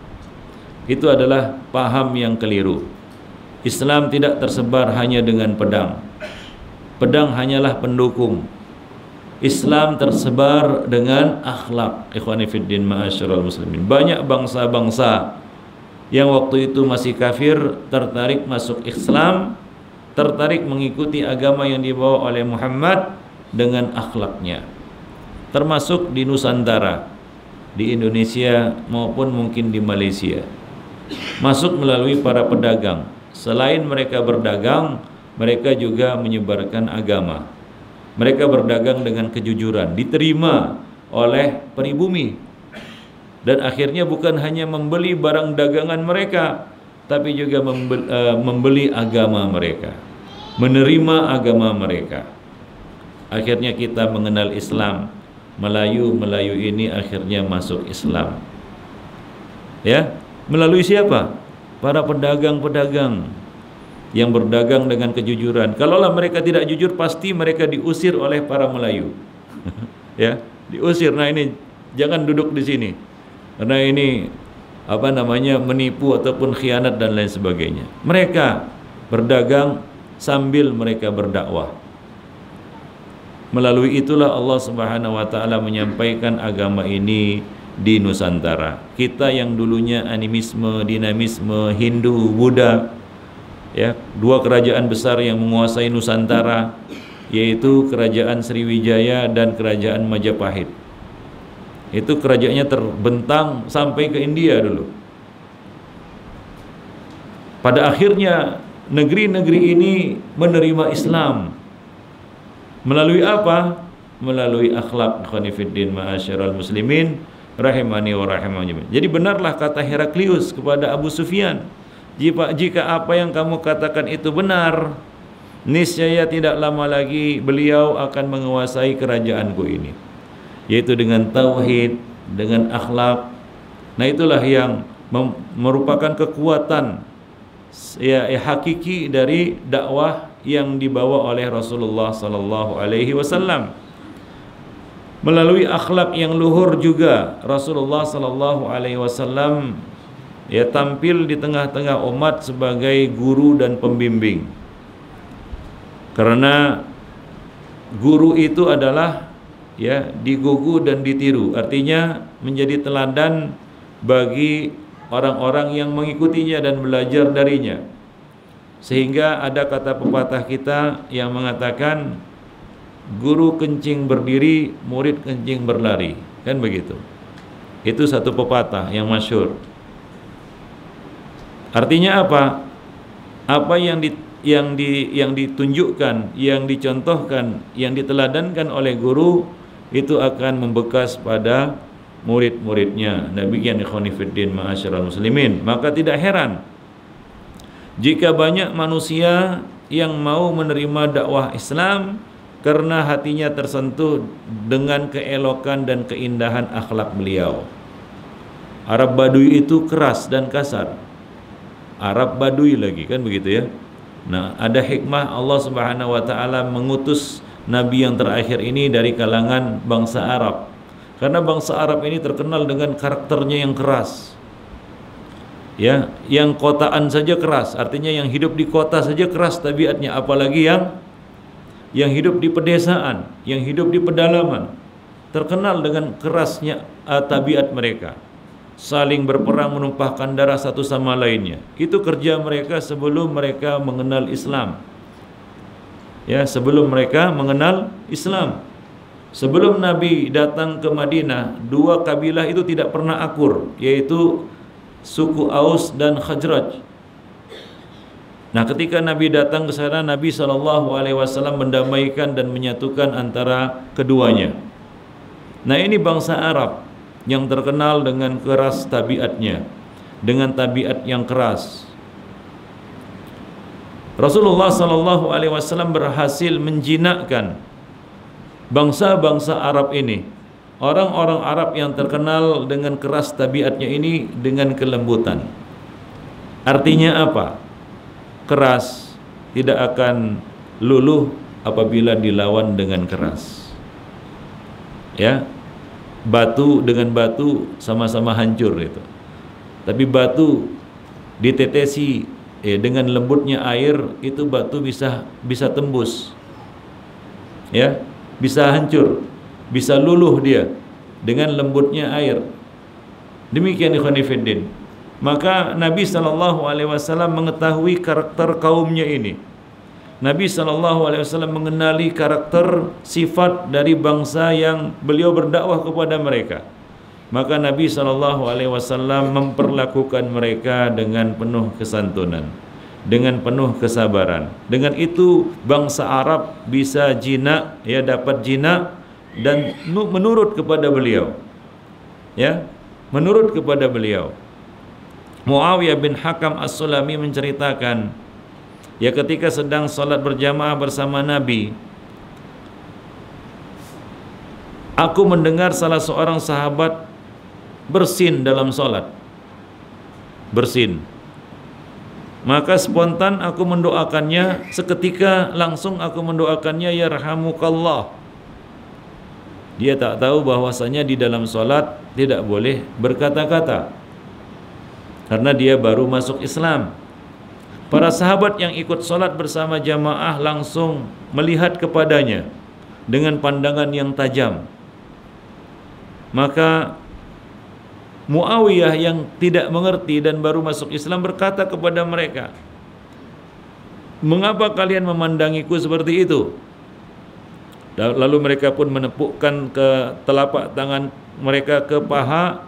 Itu adalah paham yang keliru. Islam tidak tersebar hanya dengan pedang. Pedang hanyalah pendukung. Islam tersebar dengan akhlak. Ikhwani fiddin ma'asyiral muslimin. Banyak bangsa-bangsa yang waktu itu masih kafir tertarik masuk Islam, tertarik mengikuti agama yang dibawa oleh Muhammad dengan akhlaknya. Termasuk di Nusantara, di Indonesia maupun mungkin di Malaysia. Masuk melalui para pedagang. Selain mereka berdagang, mereka juga menyebarkan agama. Mereka berdagang dengan kejujuran, diterima oleh pribumi. Dan akhirnya bukan hanya membeli barang dagangan mereka, tapi juga membeli agama mereka, menerima agama mereka. Akhirnya kita mengenal Islam. Melayu ini akhirnya masuk Islam. Ya, melalui siapa? Para pedagang-pedagang yang berdagang dengan kejujuran. Kalaulah mereka tidak jujur, pasti mereka diusir oleh para Melayu. Ya, diusir. Nah, ini jangan duduk di sini. Karena ini menipu ataupun khianat dan lain sebagainya. Mereka berdagang sambil mereka berdakwah. Melalui itulah Allah Subhanahu wa taala menyampaikan agama ini di Nusantara. Kita yang dulunya animisme, dinamisme, Hindu, Buddha, ya, dua kerajaan besar yang menguasai Nusantara, yaitu kerajaan Sriwijaya dan kerajaan Majapahit. Itu kerajaannya terbentang sampai ke India dulu. Pada akhirnya negeri-negeri ini menerima Islam. Melalui apa? Melalui akhlak. Khonifuddin ma'asyiral muslimin rahimani wa rahimakumullah. Jadi benarlah kata Heraklius kepada Abu Sufyan, jika apa yang kamu katakan itu benar, niscaya tidak lama lagi beliau akan menguasai kerajaanku ini, yaitu dengan tauhid, dengan akhlak. Nah, itulah yang merupakan kekuatan ya hakiki dari dakwah yang dibawa oleh Rasulullah sallallahu alaihi wasallam. Melalui akhlak yang luhur juga Rasulullah sallallahu alaihi wasallam ya tampil di tengah-tengah umat sebagai guru dan pembimbing. Karena guru itu adalah ya digugu dan ditiru, artinya menjadi teladan bagi orang-orang yang mengikutinya dan belajar darinya. Sehingga ada kata pepatah kita yang mengatakan, guru kencing berdiri, murid kencing berlari, kan begitu. Itu satu pepatah yang masyhur. Artinya apa? Apa yang ditunjukkan, yang dicontohkan, yang diteladankan oleh guru itu akan membekas pada murid-muridnya. Demikian ikhwan fillah ma'asyiral muslimin. Maka tidak heran jika banyak manusia yang mau menerima dakwah Islam karena hatinya tersentuh dengan keelokan dan keindahan akhlak beliau. Arab Baduy itu keras dan kasar. Arab Baduy lagi, kan begitu ya. Nah, ada hikmah Allah Subhanahu wa taala mengutus nabi yang terakhir ini dari kalangan bangsa Arab. Karena bangsa Arab ini terkenal dengan karakternya yang keras. Ya, yang kotaan saja keras, artinya yang hidup di kota saja keras tabiatnya, apalagi yang hidup di pedesaan, yang hidup di pedalaman, terkenal dengan kerasnya tabiat mereka. Saling berperang menumpahkan darah satu sama lainnya. Itu kerja mereka sebelum mereka mengenal Islam. Ya, sebelum mereka mengenal Islam. Sebelum Nabi datang ke Madinah, dua kabilah itu tidak pernah akur, yaitu suku Aus dan Khazraj. Nah, ketika Nabi datang ke sana, Nabi SAW mendamaikan dan menyatukan antara keduanya. Nah, ini bangsa Arab yang terkenal dengan keras tabiatnya, dengan tabiat yang keras. Rasulullah SAW berhasil menjinakkan bangsa-bangsa Arab ini, orang-orang Arab yang terkenal dengan keras tabiatnya ini, dengan kelembutan. Artinya apa? Keras tidak akan luluh apabila dilawan dengan keras. Ya, batu dengan batu sama-sama hancur itu. Tapi batu ditetesi dengan lembutnya air, itu batu bisa tembus. Ya, bisa hancur, bisa luluh dia dengan lembutnya air. Demikian ikhwan fillah. Maka Nabi SAW mengetahui karakter kaumnya ini. Nabi SAW mengenali karakter sifat dari bangsa yang beliau berdakwah kepada mereka. Maka Nabi SAW memperlakukan mereka dengan penuh kesantunan, dengan penuh kesabaran. Dengan itu bangsa Arab bisa jinak, ya, dapat jinak dan menurut kepada beliau. Ya, menurut kepada beliau. Muawiyah bin Hakam As-Sulami menceritakan, ya, ketika sedang salat berjamaah bersama Nabi, aku mendengar salah seorang sahabat bersin dalam salat. Bersin. Maka spontan aku mendoakannya, seketika langsung aku mendoakannya, yarhamukallah. Dia tak tahu bahwasanya di dalam salat tidak boleh berkata-kata, karena dia baru masuk Islam. Para sahabat yang ikut salat bersama jamaah langsung melihat kepadanya dengan pandangan yang tajam. Maka Muawiyah yang tidak mengerti dan baru masuk Islam berkata kepada mereka, "Mengapa kalian memandangiku seperti itu?" Lalu mereka pun menepukkan ke telapak tangan mereka ke paha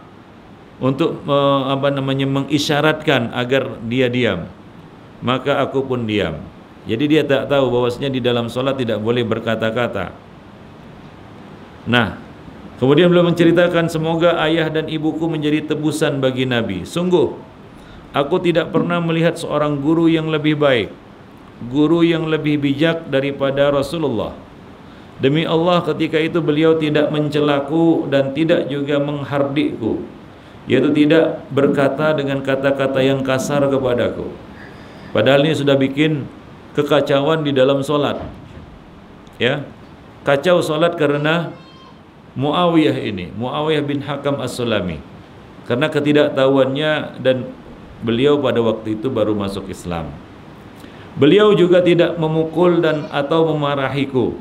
untuk mengisyaratkan agar dia diam. Maka aku pun diam. Jadi dia tak tahu bahwasanya di dalam sholat tidak boleh berkata-kata. Nah, kemudian beliau menceritakan, semoga ayah dan ibuku menjadi tebusan bagi Nabi. Sungguh, aku tidak pernah melihat seorang guru yang lebih baik, guru yang lebih bijak daripada Rasulullah. Demi Allah, ketika itu beliau tidak mencelaku dan tidak juga menghardikku, yaitu tidak berkata dengan kata-kata yang kasar kepadaku. Padahal ini sudah bikin kekacauan di dalam solat. Ya, kacau solat karena Muawiyah ini, Muawiyah bin Hakam As-Sulami, karena ketidaktahuannya, dan beliau pada waktu itu baru masuk Islam. Beliau juga tidak memukul dan atau memarahiku.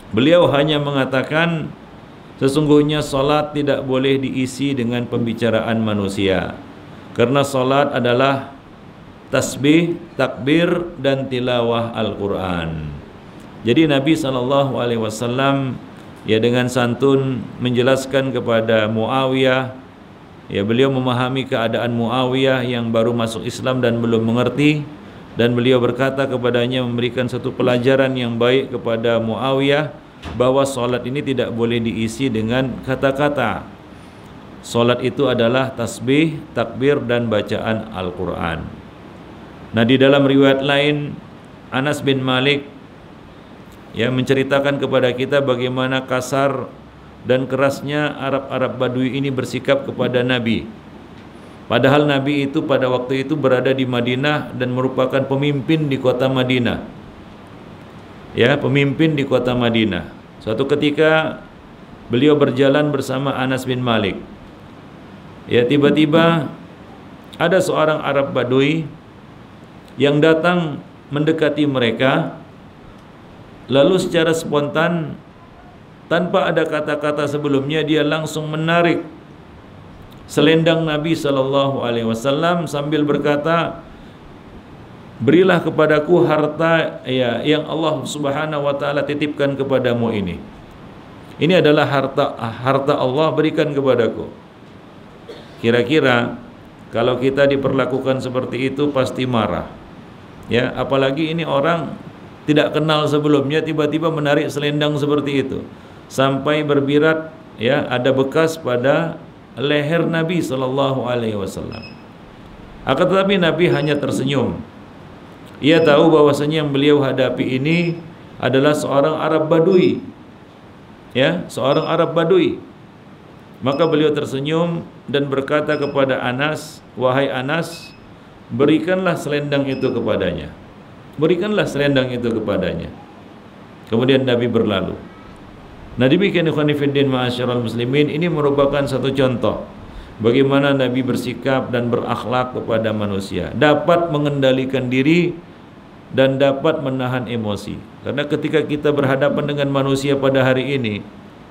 Beliau hanya mengatakan, sesungguhnya solat tidak boleh diisi dengan pembicaraan manusia, karena solat adalah tasbih, takbir, dan tilawah Al-Quran. Jadi Nabi SAW ya dengan santun menjelaskan kepada Muawiyah, ya, beliau memahami keadaan Muawiyah yang baru masuk Islam dan belum mengerti, dan beliau berkata kepadanya, memberikan satu pelajaran yang baik kepada Muawiyah, bahwa solat ini tidak boleh diisi dengan kata-kata. Solat itu adalah tasbih, takbir, dan bacaan Al-Quran. Nah, di dalam riwayat lain, Anas bin Malik yang menceritakan kepada kita bagaimana kasar dan kerasnya Arab-Arab Badui ini bersikap kepada Nabi. Padahal Nabi itu pada waktu itu berada di Madinah dan merupakan pemimpin di kota Madinah. Ya, pemimpin di kota Madinah. Suatu ketika beliau berjalan bersama Anas bin Malik. Ya, tiba-tiba ada seorang Arab Badui yang datang mendekati mereka, lalu secara spontan tanpa ada kata-kata sebelumnya dia langsung menarik selendang Nabi SAW sambil berkata, berilah kepadaku harta yang Allah Subhanahu wa taala titipkan kepadamu ini. Ini adalah harta Allah, berikan kepadaku. Kira-kira kalau kita diperlakukan seperti itu pasti marah. Ya, apalagi ini orang tidak kenal sebelumnya tiba-tiba menarik selendang seperti itu sampai berbirat, ya, ada bekas pada leher Nabi sallallahu alaihi wasallam. Akan tetapi Nabi hanya tersenyum. Ia tahu bahwasanya yang beliau hadapi ini adalah seorang Arab Badui. Ya, seorang Arab Badui. Maka beliau tersenyum dan berkata kepada Anas, "Wahai Anas, berikanlah selendang itu kepadanya. Berikanlah selendang itu kepadanya." Kemudian Nabi berlalu. Nah, demikian ikhwan fillah ma'asyiral muslimin, ini merupakan satu contoh bagaimana Nabi bersikap dan berakhlak kepada manusia, dapat mengendalikan diri dan dapat menahan emosi. Karena ketika kita berhadapan dengan manusia pada hari ini,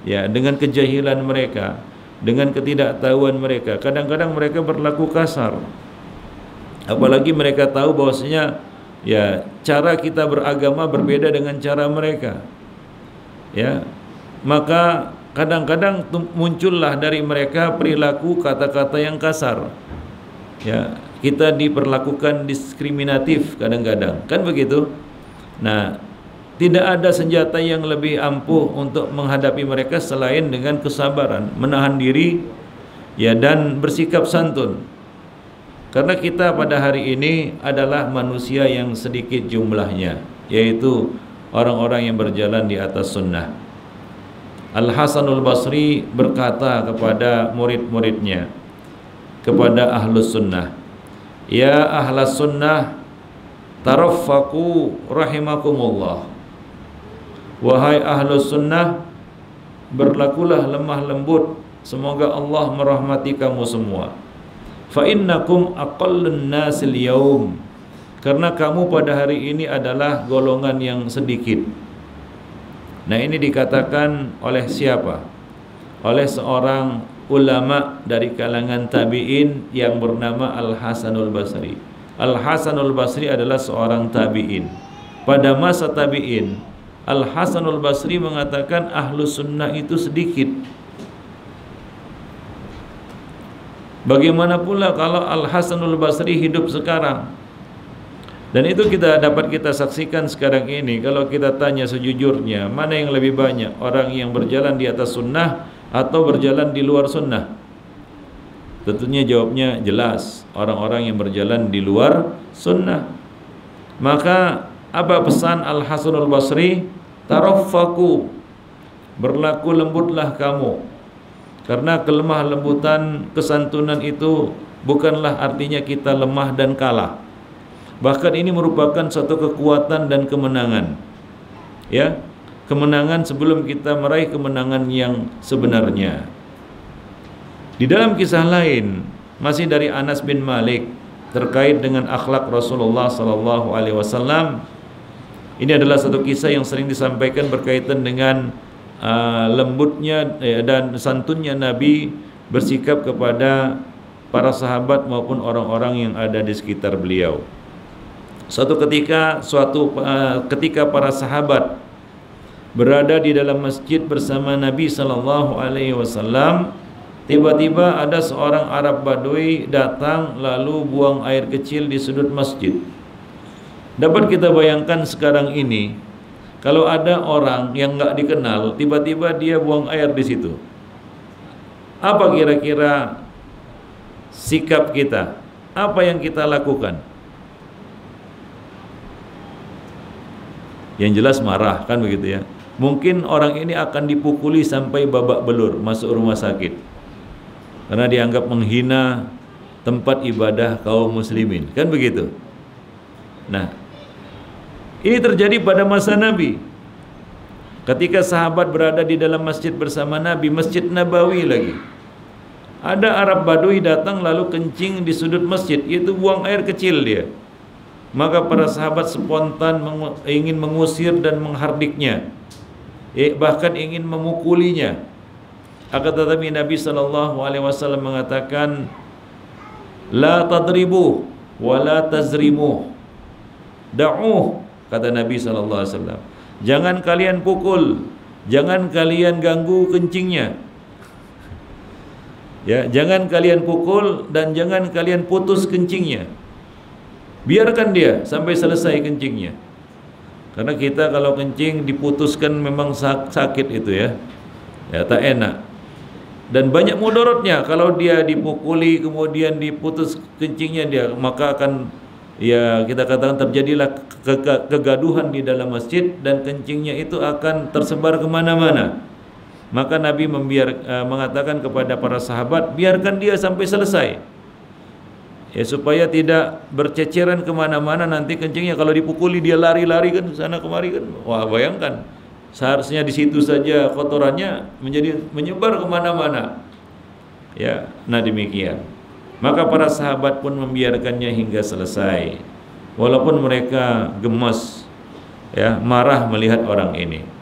ya, dengan kejahilan mereka, dengan ketidaktahuan mereka, kadang-kadang mereka berlaku kasar. Apalagi mereka tahu bahwasanya, ya, cara kita beragama berbeda dengan cara mereka. Ya, maka kadang-kadang muncullah dari mereka perilaku kata-kata yang kasar. Ya, kita diperlakukan diskriminatif kadang-kadang, kan begitu. Nah, tidak ada senjata yang lebih ampuh untuk menghadapi mereka selain dengan kesabaran, menahan diri, ya, dan bersikap santun. Karena kita pada hari ini adalah manusia yang sedikit jumlahnya, yaitu orang-orang yang berjalan di atas sunnah. Al-Hasanul Basri berkata kepada murid-muridnya, kepada ahlus sunnah, "Ya ahlus sunnah, taraffaqu rahimakumullah." Wahai ahlus sunnah, berlakulah lemah lembut, semoga Allah merahmati kamu semua. Fa innakum aqallun nasil yaum, karena kamu pada hari ini adalah golongan yang sedikit. Nah, ini dikatakan oleh siapa? Oleh seorang ulama dari kalangan tabi'in yang bernama Al-Hasanul Basri. Al-Hasanul Basri adalah seorang tabi'in. Pada masa tabi'in, Al-Hasanul Basri mengatakan ahlus sunnah itu sedikit. Bagaimana pula kalau Al-Hasanul Basri hidup sekarang? Dan itu dapat kita saksikan sekarang ini. Kalau kita tanya sejujurnya, mana yang lebih banyak, orang yang berjalan di atas sunnah atau berjalan di luar sunnah? Tentunya jawabnya jelas, orang-orang yang berjalan di luar sunnah. Maka apa pesan Al-Hasanul Basri? Taraffaku, berlaku lembutlah kamu. Karena kelemah lembutan, kesantunan itu bukanlah artinya kita lemah dan kalah. Bahkan ini merupakan suatu kekuatan dan kemenangan. Ya, kemenangan sebelum kita meraih kemenangan yang sebenarnya. Di dalam kisah lain, masih dari Anas bin Malik terkait dengan akhlak Rasulullah sallallahu alaihi wasallam. Ini adalah satu kisah yang sering disampaikan berkaitan dengan lembutnya dan santunnya Nabi bersikap kepada para sahabat maupun orang-orang yang ada di sekitar beliau. Suatu ketika para sahabat berada di dalam masjid bersama Nabi sallallahu alaihi wasallam, tiba-tiba ada seorang Arab Badui datang lalu buang air kecil di sudut masjid. Dapat kita bayangkan sekarang ini, kalau ada orang yang nggak dikenal, tiba-tiba dia buang air di situ. Apa kira-kira sikap kita? Apa yang kita lakukan? Yang jelas marah, kan begitu ya. Mungkin orang ini akan dipukuli sampai babak belur, masuk rumah sakit. Karena dianggap menghina tempat ibadah kaum muslimin, kan begitu. Nah, ini terjadi pada masa Nabi. Ketika sahabat berada di dalam masjid bersama Nabi, Masjid Nabawi lagi. Ada Arab Badui datang lalu kencing di sudut masjid, yaitu buang air kecil dia. Maka para sahabat spontan ingin mengusir dan menghardiknya, bahkan ingin memukulinya. Akan tetapi Nabi SAW mengatakan, la tadribu wa la tazrimu, da'uh, kata Nabi SAW. Jangan kalian pukul, jangan kalian ganggu kencingnya. Ya, jangan kalian pukul dan jangan kalian putus kencingnya. Biarkan dia sampai selesai kencingnya. Karena kita kalau kencing diputuskan memang sakit itu ya. Ya, tak enak. Dan banyak mudaratnya kalau dia dipukuli kemudian diputus kencingnya dia, maka akan, ya kita katakan, terjadilah kegaduhan di dalam masjid dan kencingnya itu akan tersebar kemana-mana. Maka Nabi mengatakan kepada para sahabat, biarkan dia sampai selesai, ya, supaya tidak berceceran kemana-mana. Nanti kencingnya kalau dipukuli dia lari-lari kan sana kemari kan, wah bayangkan, seharusnya di situ saja kotorannya menyebar kemana-mana. Ya, nah demikian. Maka para sahabat pun membiarkannya hingga selesai, walaupun mereka gemas, ya, marah melihat orang ini.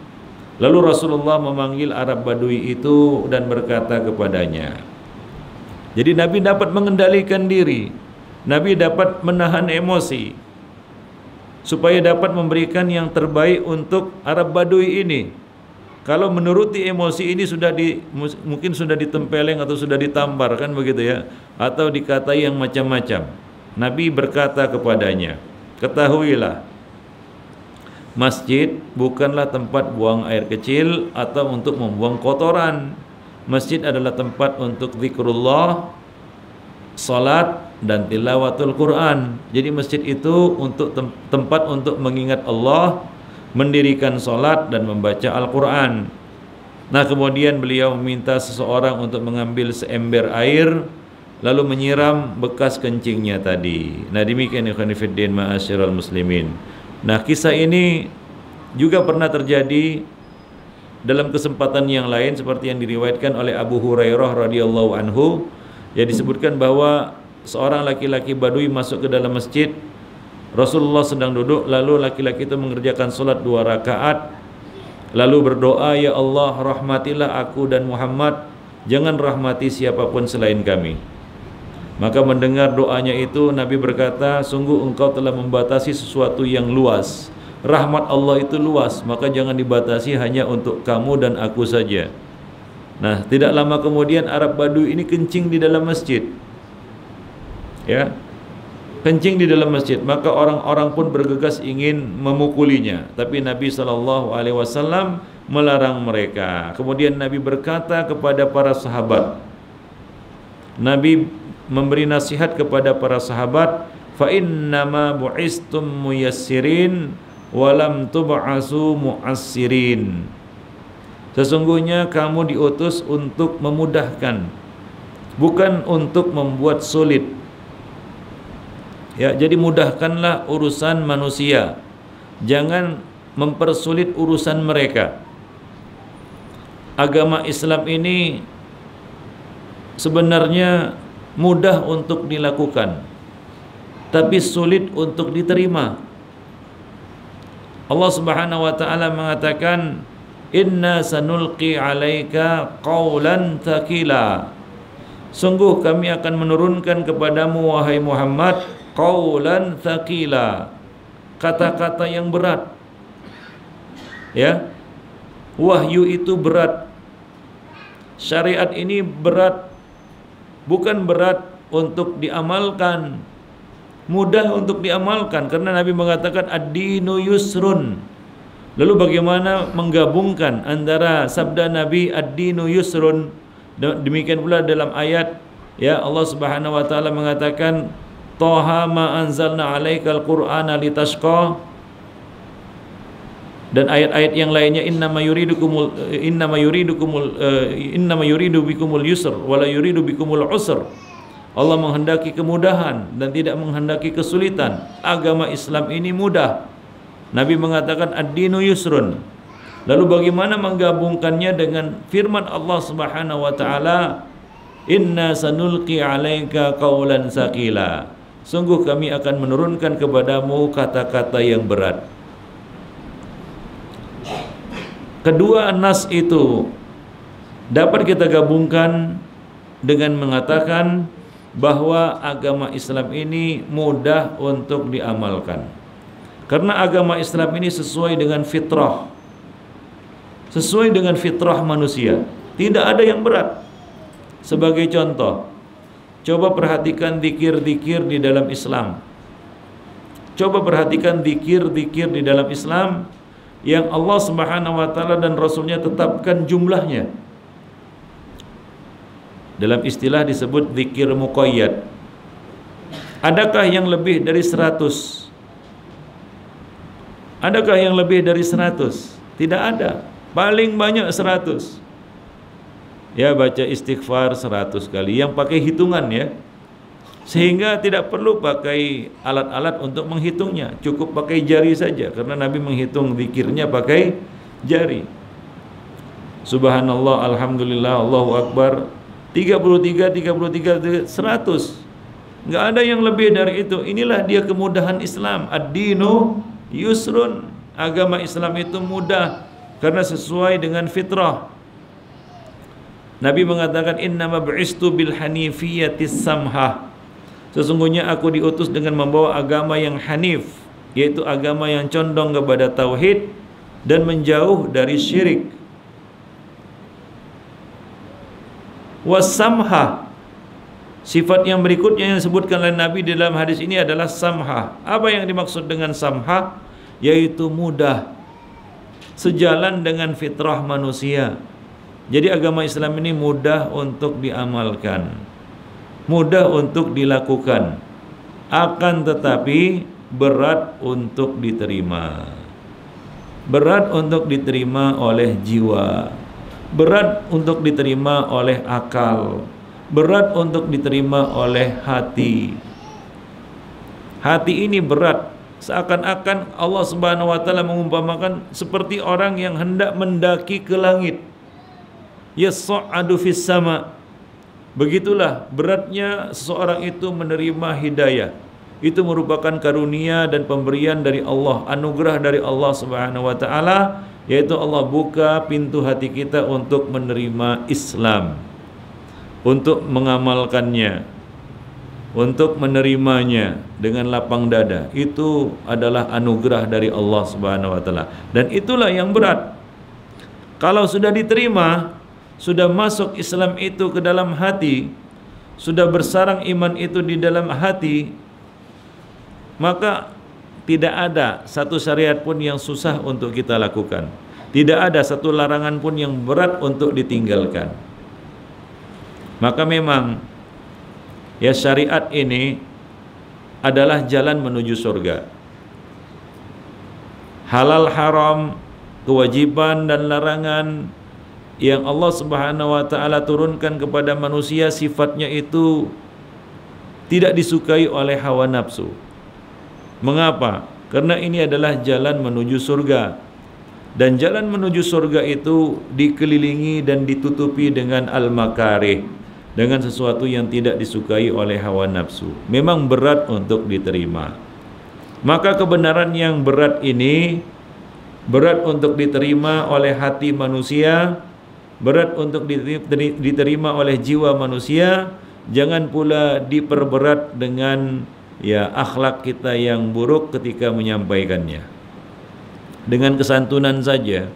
Lalu Rasulullah memanggil Arab Badui itu dan berkata kepadanya. Jadi Nabi dapat mengendalikan diri, Nabi dapat menahan emosi, supaya dapat memberikan yang terbaik untuk Arab Badui ini. Kalau menuruti emosi ini mungkin sudah ditempeleng atau sudah ditampar kan begitu ya, atau dikatai yang macam-macam. Nabi berkata kepadanya, ketahuilah, masjid bukanlah tempat buang air kecil atau untuk membuang kotoran. Masjid adalah tempat untuk zikrullah, salat dan tilawatul Quran. Jadi masjid itu untuk tempat untuk mengingat Allah, mendirikan salat dan membaca Al-Quran. Nah, kemudian beliau meminta seseorang untuk mengambil seember air lalu menyiram bekas kencingnya tadi. Nah, demikian ikhwan fillah ma'asyiral muslimin. Nah, kisah ini juga pernah terjadi dalam kesempatan yang lain seperti yang diriwayatkan oleh Abu Hurairah radhiyallahu anhu. Ya, disebutkan bahwa seorang laki-laki Badui masuk ke dalam masjid. Rasulullah sedang duduk, lalu laki-laki itu mengerjakan salat 2 rakaat lalu berdoa, ya Allah, rahmatilah aku dan Muhammad, jangan rahmati siapapun selain kami. Maka mendengar doanya itu, Nabi berkata, sungguh engkau telah membatasi sesuatu yang luas. Rahmat Allah itu luas, maka jangan dibatasi hanya untuk kamu dan aku saja. Nah, tidak lama kemudian Arab Badui ini kencing di dalam masjid. Ya, kencing di dalam masjid. Maka orang-orang pun bergegas ingin memukulinya, tapi Nabi SAW melarang mereka. Kemudian Nabi berkata kepada para sahabat, Nabi memberi nasihat kepada para sahabat, fa innama bu'istum muyassirin walam tub'asu mu'assirin. Sesungguhnya kamu diutus untuk memudahkan, bukan untuk membuat sulit. Ya, jadi mudahkanlah urusan manusia, jangan mempersulit urusan mereka. Agama Islam ini sebenarnya mudah untuk dilakukan, tapi sulit untuk diterima. Allah Subhanahu wa taala mengatakan, inna sanulqi 'alaika qawlan thaqila. Sungguh kami akan menurunkan kepadamu wahai Muhammad qawlan thaqila, kata-kata yang berat. Ya, wahyu itu berat, syariat ini berat, bukan berat untuk diamalkan, mudah untuk diamalkan, karena Nabi mengatakan ad-dinu yusrun. Lalu bagaimana menggabungkan antara sabda Nabi ad-dinu yusrun, demikian pula dalam ayat, ya, Allah Subhanahu wa taala mengatakan Taha ma anzalna 'alaikal qur'ana litashqa, dan ayat-ayat yang lainnya innama yuridu bikumul yusr wala yuridu bikumul usr. Allah menghendaki kemudahan dan tidak menghendaki kesulitan. Agama Islam ini mudah. Nabi mengatakan ad-dinu yusrun. Lalu bagaimana menggabungkannya dengan firman Allah Subhanahu wa taala, Inna sanulqi 'alaika qawlan saqila. Sungguh kami akan menurunkan kepadamu kata-kata yang berat. Kedua nas itu dapat kita gabungkan dengan mengatakan bahwa agama Islam ini mudah untuk diamalkan. Karena agama Islam ini sesuai dengan fitrah. Sesuai dengan fitrah manusia. Tidak ada yang berat. Sebagai contoh, coba perhatikan zikir-zikir di dalam Islam. Coba perhatikan zikir-zikir di dalam Islam yang Allah Subhanahu wa taala dan Rasulnya tetapkan jumlahnya. Dalam istilah disebut zikir muqayyad. Adakah yang lebih dari 100? Adakah yang lebih dari 100? Tidak ada. Paling banyak 100. Ya, baca istighfar 100 kali. Yang pakai hitungan ya. Sehingga tidak perlu pakai alat-alat untuk menghitungnya. Cukup pakai jari saja. Karena Nabi menghitung zikirnya pakai jari. Subhanallah, alhamdulillah, Allahu Akbar. 33, 100. Nggak ada yang lebih dari itu. Inilah dia kemudahan Islam. Ad-dinu yusrun. Agama Islam itu mudah. Karena sesuai dengan fitrah. Nabi mengatakan innama bu'istu bil hanifiyatis samhah. Sesungguhnya aku diutus dengan membawa agama yang hanif, yaitu agama yang condong kepada tauhid dan menjauh dari syirik. Was-samhah. Sifat yang berikutnya yang disebutkan oleh Nabi di dalam hadis ini adalah samhah. Apa yang dimaksud dengan samhah? Yaitu mudah. Sejalan dengan fitrah manusia. Jadi agama Islam ini mudah untuk diamalkan, mudah untuk dilakukan, akan tetapi berat untuk diterima. Berat untuk diterima oleh jiwa, berat untuk diterima oleh akal, berat untuk diterima oleh hati. Hati ini berat, seakan-akan Allah Subhanahu wa taala mengumpamakan seperti orang yang hendak mendaki ke langit. Yas'adu fis sama. Begitulah beratnya seseorang itu menerima hidayah. Itu merupakan karunia dan pemberian dari Allah, anugerah dari Allah Subhanahu wa taala, yaitu Allah buka pintu hati kita untuk menerima Islam, untuk mengamalkannya, untuk menerimanya dengan lapang dada. Itu adalah anugerah dari Allah Subhanahu wa taala. Dan itulah yang berat. Kalau sudah diterima, sudah masuk Islam itu ke dalam hati, sudah bersarang iman itu di dalam hati, maka tidak ada satu syariat pun yang susah untuk kita lakukan. Tidak ada satu larangan pun yang berat untuk ditinggalkan. Maka memang ya syariat ini adalah jalan menuju surga. Halal haram, kewajiban dan larangan yang Allah Subhanahu wa taala turunkan kepada manusia sifatnya itu tidak disukai oleh hawa nafsu. Mengapa? Karena ini adalah jalan menuju surga. Dan jalan menuju surga itu dikelilingi dan ditutupi dengan al-makarih, dengan sesuatu yang tidak disukai oleh hawa nafsu. Memang berat untuk diterima. Maka kebenaran yang berat ini berat untuk diterima oleh hati manusia, berat untuk diterima oleh jiwa manusia. Jangan pula diperberat dengan ya akhlak kita yang buruk ketika menyampaikannya. Dengan kesantunan saja,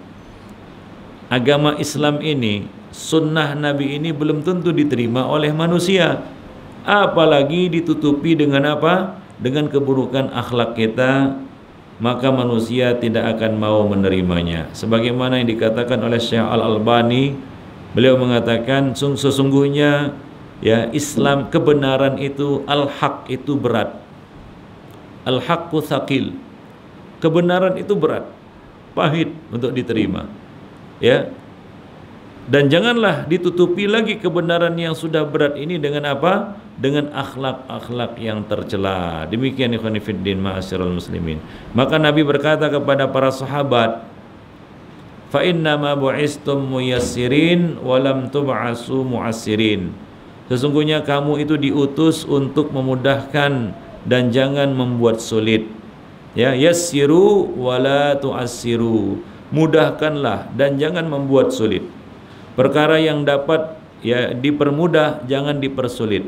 agama Islam ini, sunnah Nabi ini belum tentu diterima oleh manusia, apalagi ditutupi dengan apa? Dengan keburukan akhlak kita, maka manusia tidak akan mau menerimanya. Sebagaimana yang dikatakan oleh Syekh Al-Albani, beliau mengatakan sesungguhnya ya Islam, kebenaran itu, al-haq itu berat, al-haqqu thaqil, kebenaran itu berat, pahit untuk diterima, ya. Dan janganlah ditutupi lagi kebenaran yang sudah berat ini dengan apa? Dengan akhlak-akhlak yang tercela. Demikian ikhwan fillah ma'asyiral muslimin. Maka Nabi berkata kepada para sahabat, fa inna ma bu'istum muyassirin wa lam tub'asu mu'assirin. Sesungguhnya kamu itu diutus untuk memudahkan dan jangan membuat sulit. Ya, yassiru wala tu'assiru. Mudahkanlah dan jangan membuat sulit. Perkara yang dapat ya dipermudah, jangan dipersulit.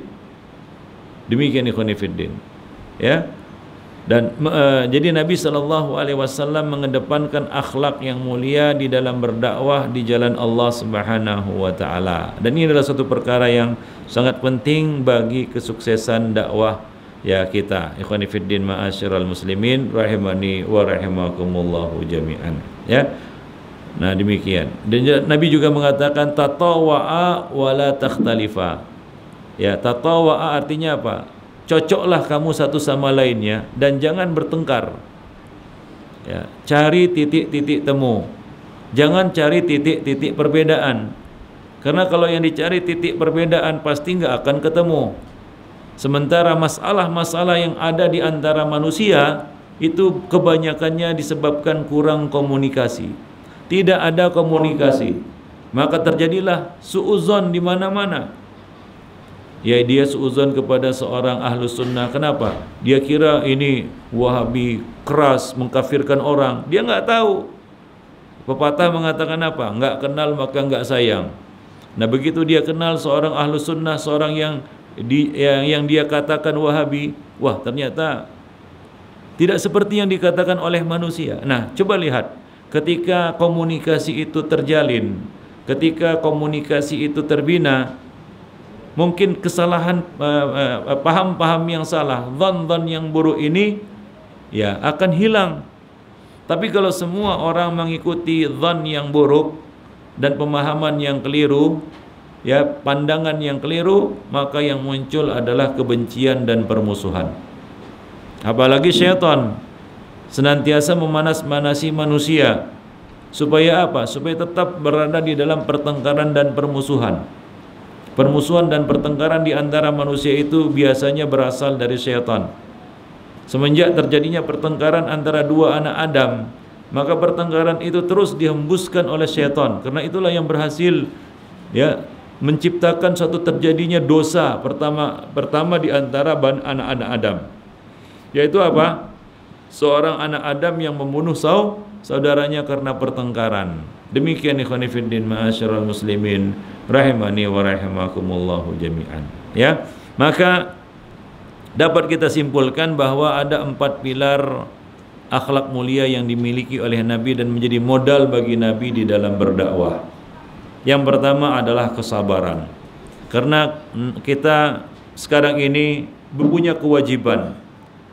Demikian ikhwan fillah. Ya. Dan jadi Nabi SAW mengedepankan akhlak yang mulia di dalam berdakwah di jalan Allah Subhanahu wa taala. Dan ini adalah satu perkara yang sangat penting bagi kesuksesan dakwah ya kita. Ikhwani fiddin ma'asyiral muslimin rahimani wa rahimakumullahu jami'an. Ya. Nah, demikian. Dan Nabi juga mengatakan tatawa'a wa la takhtalifa. Ya, tatawa'a artinya apa? Cocoklah kamu satu sama lainnya dan jangan bertengkar. Ya, cari titik-titik temu. Jangan cari titik-titik perbedaan. Karena kalau yang dicari titik perbedaan pasti nggak akan ketemu. Sementara masalah-masalah yang ada di antara manusia itu kebanyakannya disebabkan kurang komunikasi. Tidak ada komunikasi. Maka terjadilah suudzon di mana-mana. Ya, dia suudzon kepada seorang ahlus sunnah. Kenapa? Dia kira ini Wahabi keras mengkafirkan orang. Dia nggak tahu. Pepatah mengatakan apa? Nggak kenal maka nggak sayang. Nah, begitu dia kenal seorang ahlus sunnah, seorang yang dia katakan Wahabi, wah ternyata tidak seperti yang dikatakan oleh manusia. Nah, coba lihat, ketika komunikasi itu terjalin, ketika komunikasi itu terbina, mungkin kesalahan paham-paham yang salah, dhon-dhon yang buruk ini ya akan hilang. Tapi kalau semua orang mengikuti dhon yang buruk dan pemahaman yang keliru, ya pandangan yang keliru, maka yang muncul adalah kebencian dan permusuhan. Apalagi syaitan senantiasa memanas-manasi manusia supaya apa? Supaya tetap berada di dalam pertengkaran dan permusuhan. Permusuhan dan pertengkaran di antara manusia itu biasanya berasal dari syaitan. Semenjak terjadinya pertengkaran antara dua anak Adam, maka pertengkaran itu terus dihembuskan oleh syaitan. Karena itulah yang berhasil ya menciptakan suatu terjadinya dosa pertama di antara anak-anak Adam. Yaitu apa? Seorang anak Adam yang membunuh saudaranya karena pertengkaran. Demikian ikhwan fillah ma'asyiral muslimin rahimani wa rahimakumullahu jami'an. Ya, maka dapat kita simpulkan bahwa ada 4 pilar akhlak mulia yang dimiliki oleh Nabi dan menjadi modal bagi Nabi di dalam berdakwah. Yang pertama adalah kesabaran. Karena kita sekarang ini punya kewajiban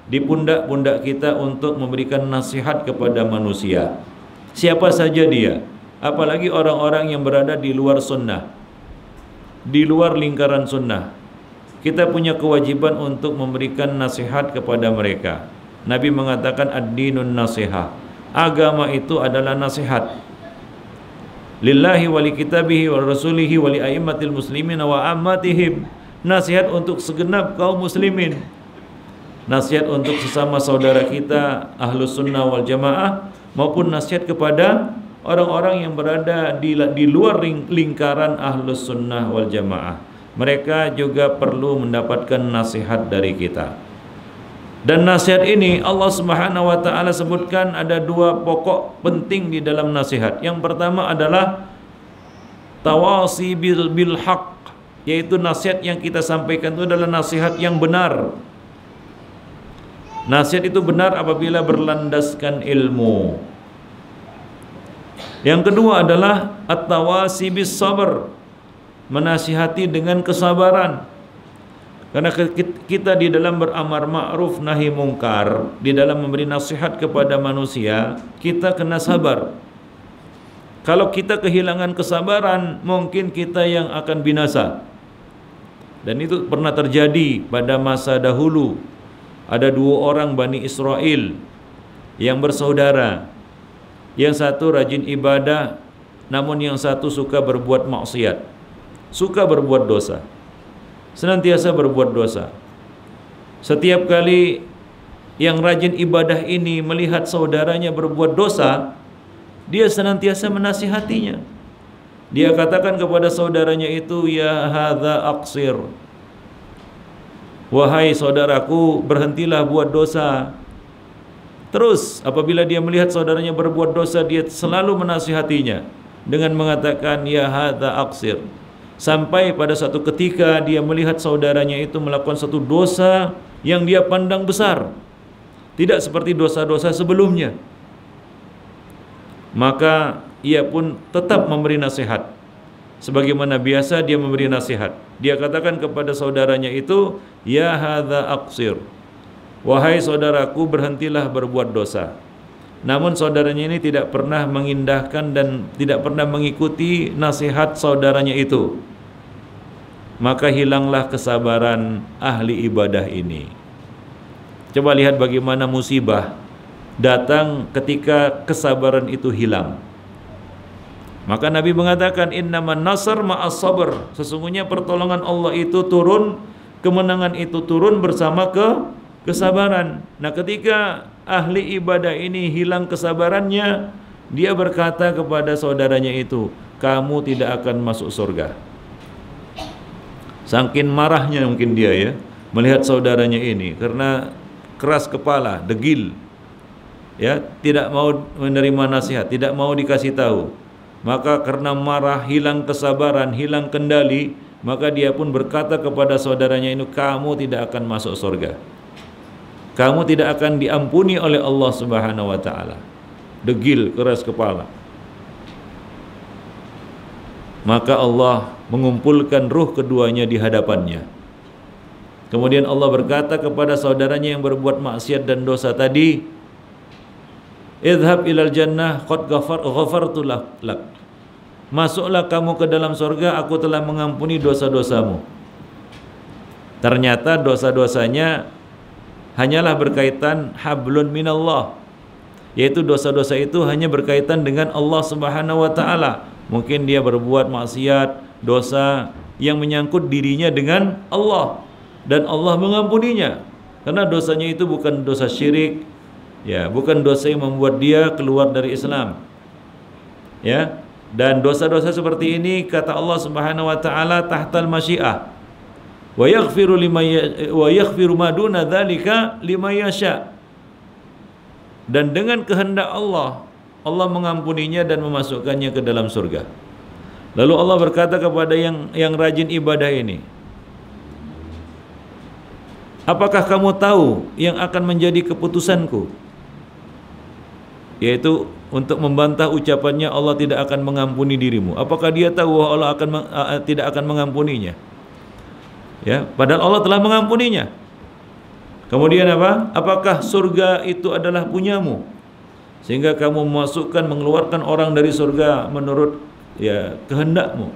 di pundak-pundak kita untuk memberikan nasihat kepada manusia. Siapa saja dia, apalagi orang-orang yang berada di luar sunnah, di luar lingkaran sunnah. Kita punya kewajiban untuk memberikan nasihat kepada mereka. Nabi mengatakan ad-dinun nasihah. Agama itu adalah nasihat. Lillahi wa li kitabihi wa rasulihi wa li a'immatil muslimin wa ammatihim. Nasihat untuk segenap kaum muslimin. Nasihat untuk sesama saudara kita ahlus sunnah wal jamaah, maupun nasihat kepada orang-orang yang berada di luar lingkaran ahlus sunnah wal jamaah. Mereka juga perlu mendapatkan nasihat dari kita. Dan nasihat ini Allah Subhanahu wa taala sebutkan ada 2 pokok penting di dalam nasihat. Yang pertama adalah tawasi bil haq, yaitu nasihat yang kita sampaikan itu adalah nasihat yang benar. Nasihat itu benar apabila berlandaskan ilmu. Yang kedua adalah at-tawasi bis sabr, menasihati dengan kesabaran. Karena kita di dalam beramar ma'ruf nahi mungkar, di dalam memberi nasihat kepada manusia, kita kena sabar. Kalau kita kehilangan kesabaran, mungkin kita yang akan binasa. Dan itu pernah terjadi pada masa dahulu. Ada 2 orang Bani Israel yang bersaudara. Yang satu rajin ibadah, namun yang satu suka berbuat maksiat, suka berbuat dosa, senantiasa berbuat dosa. Setiap kali yang rajin ibadah ini melihat saudaranya berbuat dosa, dia senantiasa menasihatinya. Dia katakan kepada saudaranya itu, ya hadza aqsir, wahai saudaraku, berhentilah buat dosa. Terus apabila dia melihat saudaranya berbuat dosa, dia selalu menasihatinya dengan mengatakan, ya hadza aqsir. Sampai pada satu ketika dia melihat saudaranya itu melakukan satu dosa yang dia pandang besar, tidak seperti dosa-dosa sebelumnya. Maka ia pun tetap memberi nasihat. Sebagaimana biasa dia memberi nasihat. Dia katakan kepada saudaranya itu, ya hadza aqsir, wahai saudaraku, berhentilah berbuat dosa. Namun saudaranya ini tidak pernah mengindahkan dan tidak pernah mengikuti nasihat saudaranya itu. Maka hilanglah kesabaran ahli ibadah ini. Coba lihat bagaimana musibah datang ketika kesabaran itu hilang. Maka Nabi mengatakan, innaman nasr ma'as sabr, sesungguhnya pertolongan Allah itu turun, kemenangan itu turun bersama kesabaran. Nah, ketika ahli ibadah ini hilang kesabarannya, dia berkata kepada saudaranya itu, kamu tidak akan masuk surga. Saking marahnya mungkin dia ya melihat saudaranya ini, karena keras kepala, degil, ya, tidak mau menerima nasihat, tidak mau dikasih tahu. Maka karena marah, hilang kesabaran, hilang kendali, maka dia pun berkata kepada saudaranya ini, kamu tidak akan masuk surga, kamu tidak akan diampuni oleh Allah Subhanahu wa ta'ala. Degil, keras kepala. Maka Allah mengumpulkan ruh keduanya di hadapannya. Kemudian Allah berkata kepada saudaranya yang berbuat maksiat dan dosa tadi, idhab ilal jannah qad ghafartu lak. Masuklah kamu ke dalam surga, aku telah mengampuni dosa-dosamu. Ternyata dosa-dosanya hanyalah berkaitan hablun minallah, yaitu dosa-dosa itu hanya berkaitan dengan Allah Subhanahu wa ta'ala. Mungkin dia berbuat maksiat, dosa yang menyangkut dirinya dengan Allah, dan Allah mengampuninya karena dosanya itu bukan dosa syirik, ya, bukan dosa yang membuat dia keluar dari Islam, ya. Dan dosa-dosa seperti ini, kata Allah Subhanahu wa ta'ala, tahtal masyiah, wa yaghfiru ma duna dzalika liman yasha. Dan dengan kehendak Allah, Allah mengampuninya dan memasukkannya ke dalam surga. Lalu Allah berkata kepada yang rajin ibadah ini, apakah kamu tahu yang akan menjadi keputusanku? Yaitu untuk membantah ucapannya Allah tidak akan mengampuni dirimu. Apakah dia tahu bahwa Allah tidak akan mengampuninya? Ya, padahal Allah telah mengampuninya. Kemudian apa? Apakah surga itu adalah punyamu, sehingga kamu memasukkan, mengeluarkan orang dari surga menurut ya kehendakmu,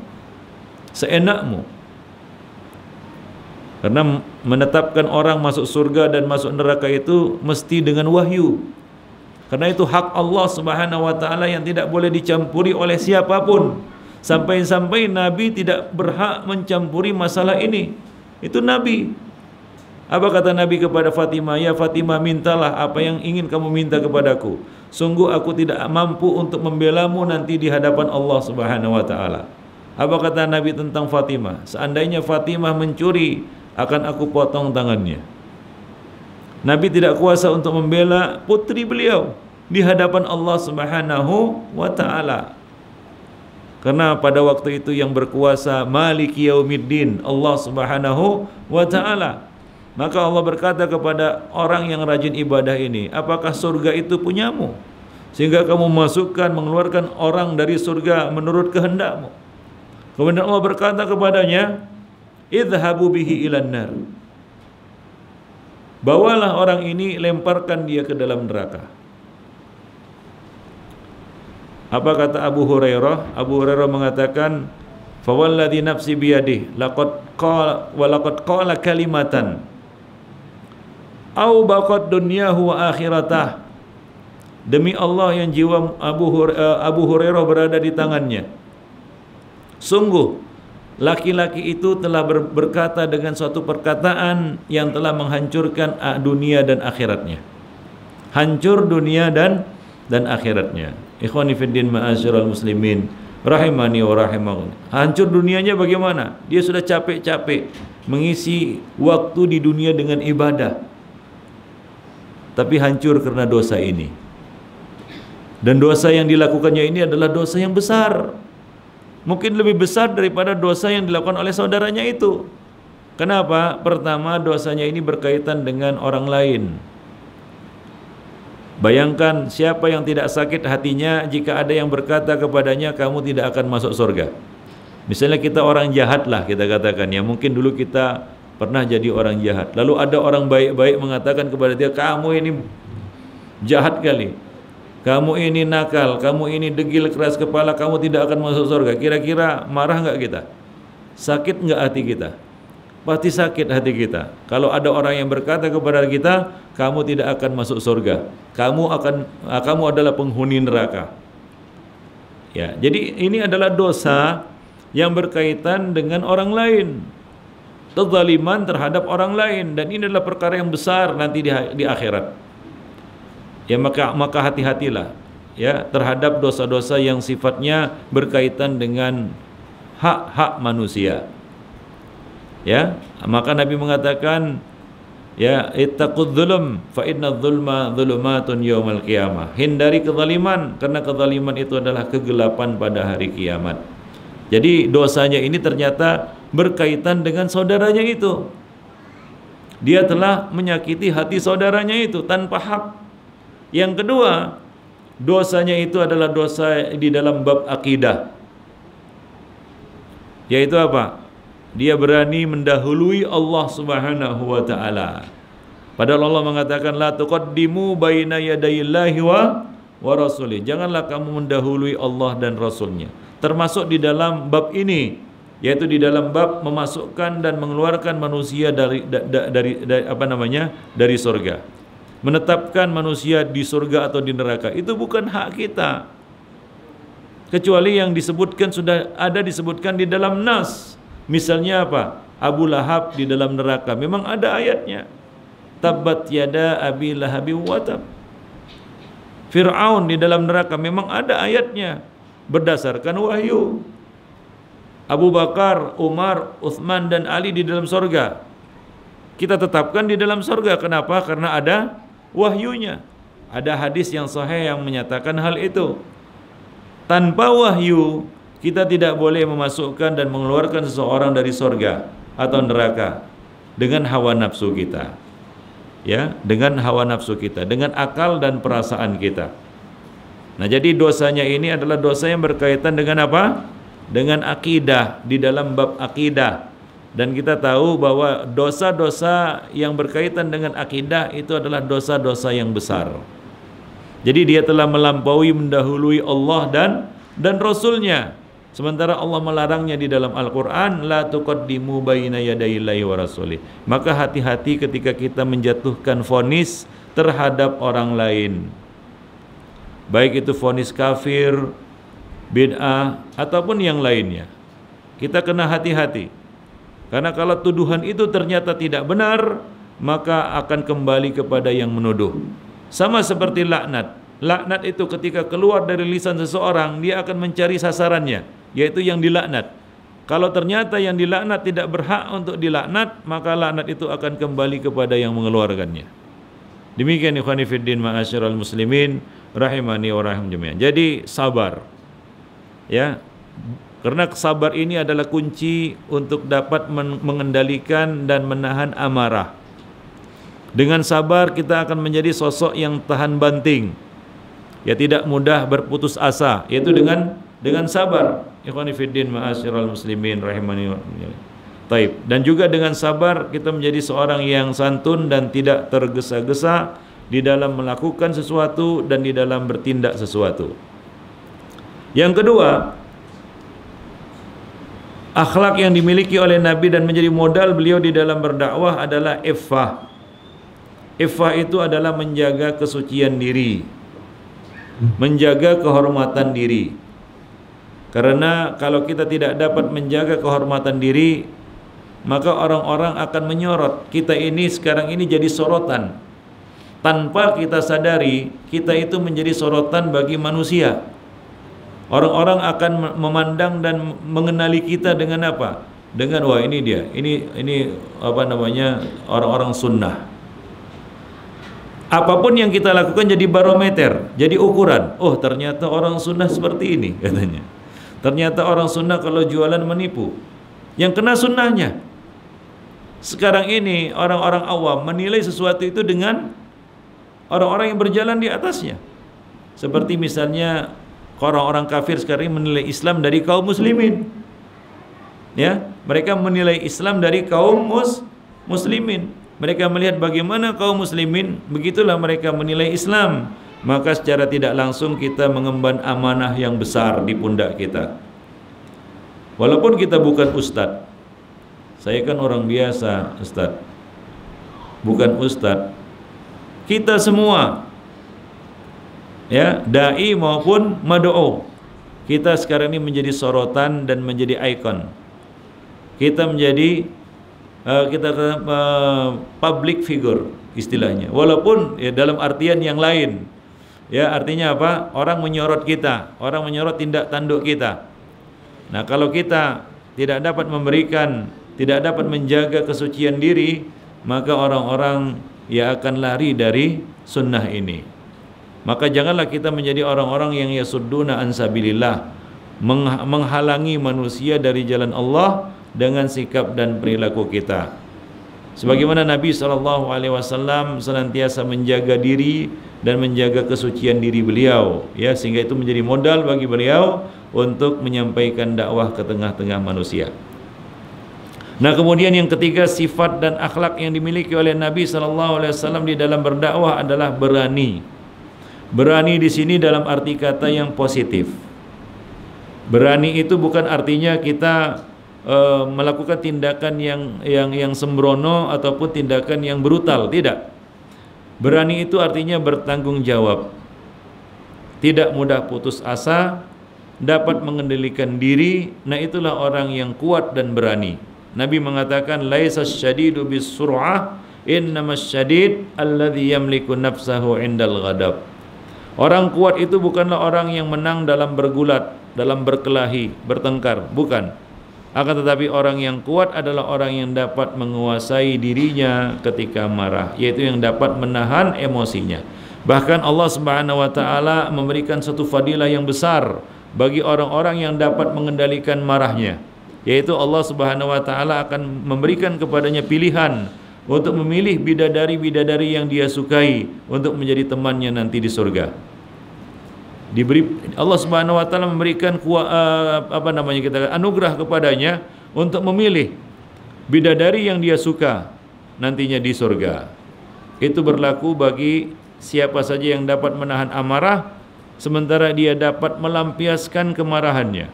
seenakmu? Karena menetapkan orang masuk surga dan masuk neraka itu mesti dengan wahyu. Karena itu hak Allah Subhanahu wa ta'ala yang tidak boleh dicampuri oleh siapapun. Sampai-sampai Nabi tidak berhak mencampuri masalah ini. Itu Nabi. Apa kata Nabi kepada Fatimah? Ya Fatimah, mintalah apa yang ingin kamu minta kepadaku. Sungguh aku tidak mampu untuk membelamu nanti di hadapan Allah Subhanahu wa ta'ala. Apa kata Nabi tentang Fatimah? Seandainya Fatimah mencuri, akan aku potong tangannya. Nabi tidak kuasa untuk membela putri beliau di hadapan Allah Subhanahu wa ta'ala. Karena pada waktu itu yang berkuasa Maliki Yaumiddin, Allah Subhanahu wa ta'ala. Maka Allah berkata kepada orang yang rajin ibadah ini, apakah surga itu punyamu, sehingga kamu masukkan, mengeluarkan orang dari surga menurut kehendakmu? Kemudian Allah berkata kepadanya, idhabu bihi ilan nar, bawalah orang ini, lemparkan dia ke dalam neraka. Apa kata Abu Hurairah? Abu Hurairah mengatakan, fawalladhi nafsi biyadih laqad qala kalimatan au baqad dunyahu wa akhiratah. Demi Allah yang jiwa Abu Hurairah berada di tangannya, sungguh laki-laki itu telah berkata dengan suatu perkataan yang telah menghancurkan dunia dan akhiratnya. Hancur dunia dan akhiratnya. Ikhwani fiddin ma'asyiral muslimin Rahimani wa rahimakum. Hancur dunianya bagaimana? Dia sudah capek-capek mengisi waktu di dunia dengan ibadah, tapi hancur karena dosa ini. Dan dosa yang dilakukannya ini adalah dosa yang besar. Mungkin lebih besar daripada dosa yang dilakukan oleh saudaranya itu. Kenapa? Pertama, dosanya ini berkaitan dengan orang lain. Bayangkan siapa yang tidak sakit hatinya jika ada yang berkata kepadanya, kamu tidak akan masuk surga. Misalnya kita orang jahat lah, kita katakan ya, mungkin dulu kita pernah jadi orang jahat. Lalu ada orang baik-baik mengatakan kepada dia, kamu ini jahat kali, kamu ini nakal, kamu ini degil, keras kepala, kamu tidak akan masuk surga. Kira-kira marah nggak kita? Sakit nggak hati kita? Pasti sakit hati kita. Kalau ada orang yang berkata kepada kita, kamu tidak akan masuk surga, kamu adalah penghuni neraka. Ya, jadi ini adalah dosa yang berkaitan dengan orang lain, kezaliman terhadap orang lain, dan ini adalah perkara yang besar nanti di akhirat. Ya, maka hati-hatilah ya terhadap dosa-dosa yang sifatnya berkaitan dengan hak-hak manusia. Ya, maka Nabi mengatakan, ya, ittaqudz dzulm fa inna dzulma dzulumatun yaumal qiyamah. Hindari kezaliman karena kezaliman itu adalah kegelapan pada hari kiamat. Jadi dosanya ini ternyata berkaitan dengan saudaranya itu. Dia telah menyakiti hati saudaranya itu tanpa hak. Yang kedua, dosanya itu adalah dosa di dalam bab akidah. Yaitu apa? Dia berani mendahului Allah Subhanahu wa taala. Padahal Allah mengatakan la tuqaddimu baina yadayillahi wa rasulih. Janganlah kamu mendahului Allah dan Rasulnya. Termasuk di dalam bab ini, yaitu di dalam bab memasukkan dan mengeluarkan manusia dari surga. Menetapkan manusia di surga atau di neraka itu bukan hak kita. Kecuali yang disebutkan sudah ada disebutkan di dalam nas. Misalnya apa? Abu Lahab di dalam neraka, memang ada ayatnya. Tabbat yada abi lahabi wa tab. Fir'aun di dalam neraka, memang ada ayatnya berdasarkan wahyu. Abu Bakar, Umar, Utsman dan Ali di dalam surga. Kita tetapkan di dalam surga. Kenapa? Karena ada wahyunya. Ada hadis yang sahih yang menyatakan hal itu. Tanpa wahyu, kita tidak boleh memasukkan dan mengeluarkan seseorang dari surga atau neraka dengan hawa nafsu kita. Ya, dengan hawa nafsu kita, dengan akal dan perasaan kita. Nah, jadi dosanya ini adalah dosa yang berkaitan dengan apa? Dengan akidah, di dalam bab akidah. Dan kita tahu bahwa dosa-dosa yang berkaitan dengan akidah itu adalah dosa-dosa yang besar. Jadi dia telah melampaui, mendahului Allah dan Rasulnya. Sementara Allah melarangnya di dalam Al-Quran, la tuqaddimu baina yadayillahi wa rasulih. Maka hati-hati ketika kita menjatuhkan vonis terhadap orang lain, baik itu vonis kafir, bid'ah, ataupun yang lainnya. Kita kena hati-hati, karena kalau tuduhan itu ternyata tidak benar, maka akan kembali kepada yang menuduh. Sama seperti laknat. Laknat itu ketika keluar dari lisan seseorang, dia akan mencari sasarannya, yaitu yang dilaknat. Kalau ternyata yang dilaknat tidak berhak untuk dilaknat, maka laknat itu akan kembali kepada yang mengeluarkannya. Demikian ikhwani fiddin ma'asyiral muslimin rahimani wa rahim jami'an. Jadi sabar. Ya. Karena sabar ini adalah kunci untuk dapat mengendalikan dan menahan amarah. Dengan sabar kita akan menjadi sosok yang tahan banting. Ya, tidak mudah berputus asa, yaitu dengan sabar. Ikhwani fiddin ma'asyiral muslimin rahimani wa taib. Dan juga dengan sabar kita menjadi seorang yang santun dan tidak tergesa-gesa di dalam melakukan sesuatu dan di dalam bertindak sesuatu. Yang kedua, akhlak yang dimiliki oleh Nabi dan menjadi modal beliau di dalam berdakwah adalah iffah. Iffah itu adalah menjaga kesucian diri, menjaga kehormatan diri. Karena kalau kita tidak dapat menjaga kehormatan diri, maka orang-orang akan menyorot. Kita ini sekarang ini jadi sorotan. Tanpa kita sadari, kita itu menjadi sorotan bagi manusia. Orang-orang akan memandang dan mengenali kita dengan apa? Dengan wah ini dia, ini apa namanya, orang-orang sunnah. Apapun yang kita lakukan jadi barometer, jadi ukuran. Oh ternyata orang sunnah seperti ini katanya. Ternyata orang sunnah kalau jualan menipu. Yang kena sunnahnya. Sekarang ini orang-orang awam menilai sesuatu itu dengan orang-orang yang berjalan di atasnya. Seperti misalnya orang-orang kafir sekarang ini menilai Islam dari kaum muslimin. Ya, mereka menilai Islam dari kaum muslimin. Mereka melihat bagaimana kaum muslimin, begitulah mereka menilai Islam. Maka secara tidak langsung kita mengemban amanah yang besar di pundak kita. Walaupun kita bukan ustadz. Saya kan orang biasa, ustadz. Bukan ustadz. Kita semua, ya, dai maupun mad'u, kita sekarang ini menjadi sorotan dan menjadi ikon. Kita menjadi public figure istilahnya. Walaupun ya, dalam artian yang lain. Ya, artinya apa? Orang menyorot kita, orang menyorot tindak tanduk kita. Nah, kalau kita tidak dapat memberikan, tidak dapat menjaga kesucian diri, maka orang-orang ya akan lari dari sunnah ini. Maka janganlah kita menjadi orang-orang yang yasudduna an sabilillah, menghalangi manusia dari jalan Allah dengan sikap dan perilaku kita. Sebagaimana Nabi SAW senantiasa menjaga diri dan menjaga kesucian diri beliau, ya, sehingga itu menjadi modal bagi beliau untuk menyampaikan dakwah ke tengah-tengah manusia. Nah, kemudian yang ketiga, sifat dan akhlak yang dimiliki oleh Nabi SAW di dalam berdakwah adalah berani. Berani di sini dalam arti kata yang positif. Berani itu bukan artinya kita melakukan tindakan yang sembrono ataupun tindakan yang brutal, tidak. Berani itu artinya bertanggung jawab, tidak mudah putus asa, dapat mengendalikan diri. Nah, itulah orang yang kuat dan berani. Nabi mengatakan laisa syadidu bisur'ah, innamas syadid alladhi yamliku nafsahu indal ghadab. Orang kuat itu bukanlah orang yang menang dalam bergulat, dalam berkelahi, bertengkar, bukan. Akan tetapi orang yang kuat adalah orang yang dapat menguasai dirinya ketika marah, yaitu yang dapat menahan emosinya. Bahkan Allah Subhanahu wa taala memberikan satu fadilah yang besar bagi orang-orang yang dapat mengendalikan marahnya, yaitu Allah Subhanahu wa taala akan memberikan kepadanya pilihan untuk memilih bidadari-bidadari yang dia sukai untuk menjadi temannya nanti di surga. Allah Subhanahu wa taala memberikan anugerah kepadanya untuk memilih bidadari yang dia suka nantinya di surga. Itu berlaku bagi siapa saja yang dapat menahan amarah sementara dia dapat melampiaskan kemarahannya.